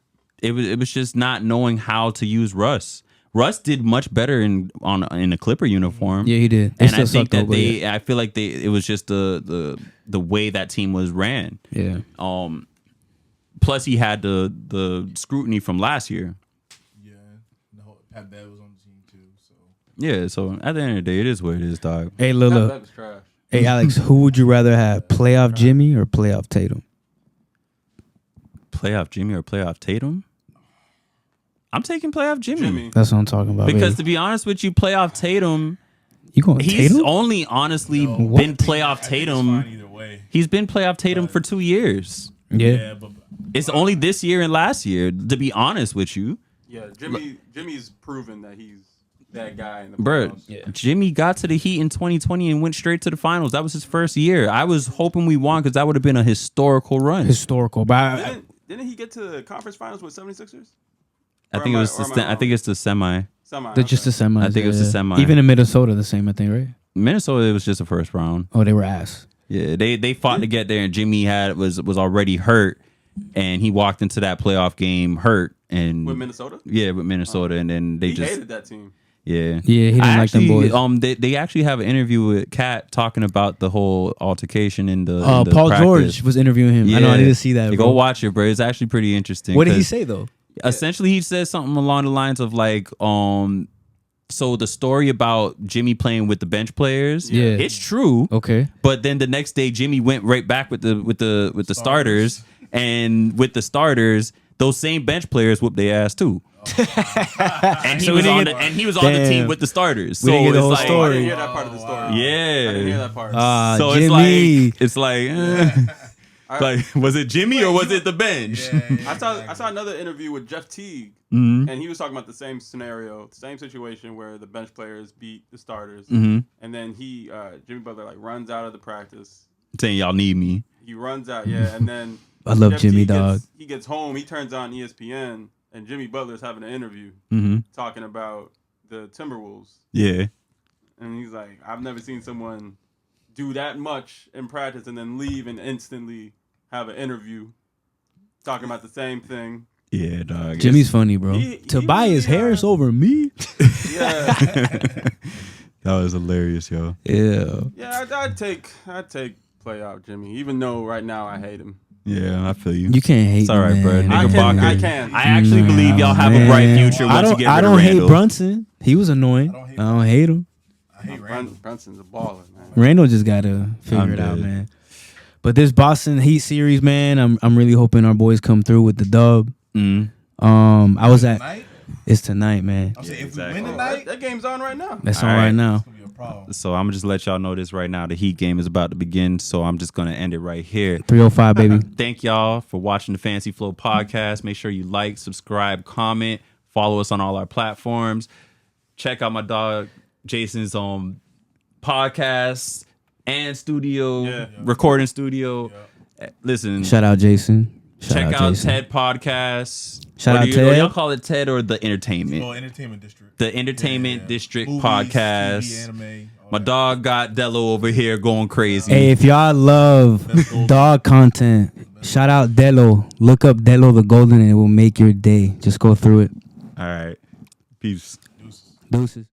[SPEAKER 1] It was just not knowing how to use Russ. Russ did much better in a Clipper uniform.
[SPEAKER 2] Yeah, he did.
[SPEAKER 1] And I think that I feel like it was just the way that team was ran.
[SPEAKER 2] Yeah.
[SPEAKER 1] Plus, he had the scrutiny from last year.
[SPEAKER 4] Pat Bev was on the team too, so
[SPEAKER 1] yeah. So at the end of the day, it is what it is, dog.
[SPEAKER 2] Hey, Lila. Hey, Alex. Who would you rather have, playoff Jimmy or playoff Tatum?
[SPEAKER 1] Playoff Jimmy or playoff Tatum? I'm taking playoff Jimmy.
[SPEAKER 2] That's what I'm talking about.
[SPEAKER 1] Because to be honest with you, playoff Tatum.
[SPEAKER 2] You going
[SPEAKER 1] he's
[SPEAKER 2] Tatum?
[SPEAKER 1] Only honestly been playoff Tatum. He's been playoff Tatum for 2 years.
[SPEAKER 2] Yeah.
[SPEAKER 4] but
[SPEAKER 1] it's only this year and last year. To be honest with you.
[SPEAKER 3] Yeah, Jimmy's proven that he's that guy in the
[SPEAKER 1] playoffs. Yeah. Jimmy got to the Heat in 2020 and went straight to the finals. That was his first year. I was hoping we won because that would have been a historical run.
[SPEAKER 2] But
[SPEAKER 3] didn't he get to the conference finals with 76ers?
[SPEAKER 1] I think it's the semi.
[SPEAKER 2] Just the semi.
[SPEAKER 1] I think it was the semi.
[SPEAKER 2] Even in Minnesota, the same, I think, right?
[SPEAKER 1] Minnesota, it was just a first round.
[SPEAKER 2] Oh, they were ass.
[SPEAKER 1] Yeah, they fought to get there, and Jimmy was already hurt, and he walked into that playoff game hurt. And
[SPEAKER 3] with Minnesota?
[SPEAKER 1] Yeah, with Minnesota, and then
[SPEAKER 3] he hated that team.
[SPEAKER 1] Yeah,
[SPEAKER 2] he didn't like them boys.
[SPEAKER 1] They actually have an interview with Kat talking about the whole altercation in the
[SPEAKER 2] Paul
[SPEAKER 1] practice.
[SPEAKER 2] George was interviewing him.
[SPEAKER 1] Yeah.
[SPEAKER 2] I know, I need to see that.
[SPEAKER 1] Go watch it, bro. It's actually pretty interesting.
[SPEAKER 2] What did he say though?
[SPEAKER 1] Essentially, he said something along the lines of like, so the story about Jimmy playing with the bench players, it's true.
[SPEAKER 2] Okay,
[SPEAKER 1] but then the next day, Jimmy went right back with the starters, and with the starters, those same bench players whooped their ass too. And he was on the team with the starters. So
[SPEAKER 2] we didn't get the whole
[SPEAKER 3] story. I didn't hear that part of the story.
[SPEAKER 1] Yeah,
[SPEAKER 3] I didn't hear that part.
[SPEAKER 1] So
[SPEAKER 2] Jimmy.
[SPEAKER 1] it's like. Like, was it Jimmy or was it the bench?
[SPEAKER 3] I saw another interview with Jeff Teague, and he was talking about the same scenario, same situation where the bench players beat the starters, and then Jimmy Butler like runs out of the practice,
[SPEAKER 1] saying y'all need me.
[SPEAKER 3] He runs out, and then
[SPEAKER 2] I love
[SPEAKER 3] Jeff
[SPEAKER 2] Jimmy,
[SPEAKER 3] Teague
[SPEAKER 2] dog.
[SPEAKER 3] He gets home, he turns on ESPN, and Jimmy Butler's having an interview talking about the Timberwolves.
[SPEAKER 1] Yeah,
[SPEAKER 3] and he's like, I've never seen someone do that much in practice and then leave and instantly have an interview talking about the same thing.
[SPEAKER 1] Yeah, dog.
[SPEAKER 2] Jimmy's funny, bro. Tobias Harris over me.
[SPEAKER 3] Yeah,
[SPEAKER 1] that was hilarious, yo.
[SPEAKER 2] Yeah.
[SPEAKER 3] Yeah, I'd take playoff Jimmy, even though right now I hate him.
[SPEAKER 1] Yeah, I feel you.
[SPEAKER 2] You can't hate.
[SPEAKER 1] It's all right, bro.
[SPEAKER 3] I can.
[SPEAKER 1] I actually believe y'all have a bright future once you get rid of Randall.
[SPEAKER 2] I don't hate Brunson. He was annoying. I don't hate him.
[SPEAKER 3] I hate Randall. Brunson's a baller, man.
[SPEAKER 2] Randall just gotta figure it out, man. But this Boston Heat series, man, I'm really hoping our boys come through with the dub. I was at
[SPEAKER 4] tonight?
[SPEAKER 2] It's tonight, man.
[SPEAKER 4] I'm saying if we win tonight,
[SPEAKER 3] that game's on right now.
[SPEAKER 2] That's on right now.
[SPEAKER 1] So I'm gonna just let y'all know this right now. The Heat game is about to begin, so I'm just gonna end it right here.
[SPEAKER 2] 305, baby.
[SPEAKER 1] Thank y'all for watching the FantasyFlo podcast. Make sure you like, subscribe, comment, follow us on all our platforms. Check out my dog Jason's podcast and studio, recording studio. Listen,
[SPEAKER 2] shout out Jason.
[SPEAKER 1] Check out Ted Podcast.
[SPEAKER 2] Shout out Ted.
[SPEAKER 1] Y'all call it Ted or the Entertainment?
[SPEAKER 4] Oh, Entertainment District.
[SPEAKER 1] The Entertainment District
[SPEAKER 4] Movies,
[SPEAKER 1] Podcast.
[SPEAKER 4] TV, anime,
[SPEAKER 1] my dog got Dello over here going crazy.
[SPEAKER 2] Hey, if y'all love dog content, shout out Dello. Look up Dello the Golden and it will make your day. Just go through it.
[SPEAKER 1] All right. Peace.
[SPEAKER 2] Deuces.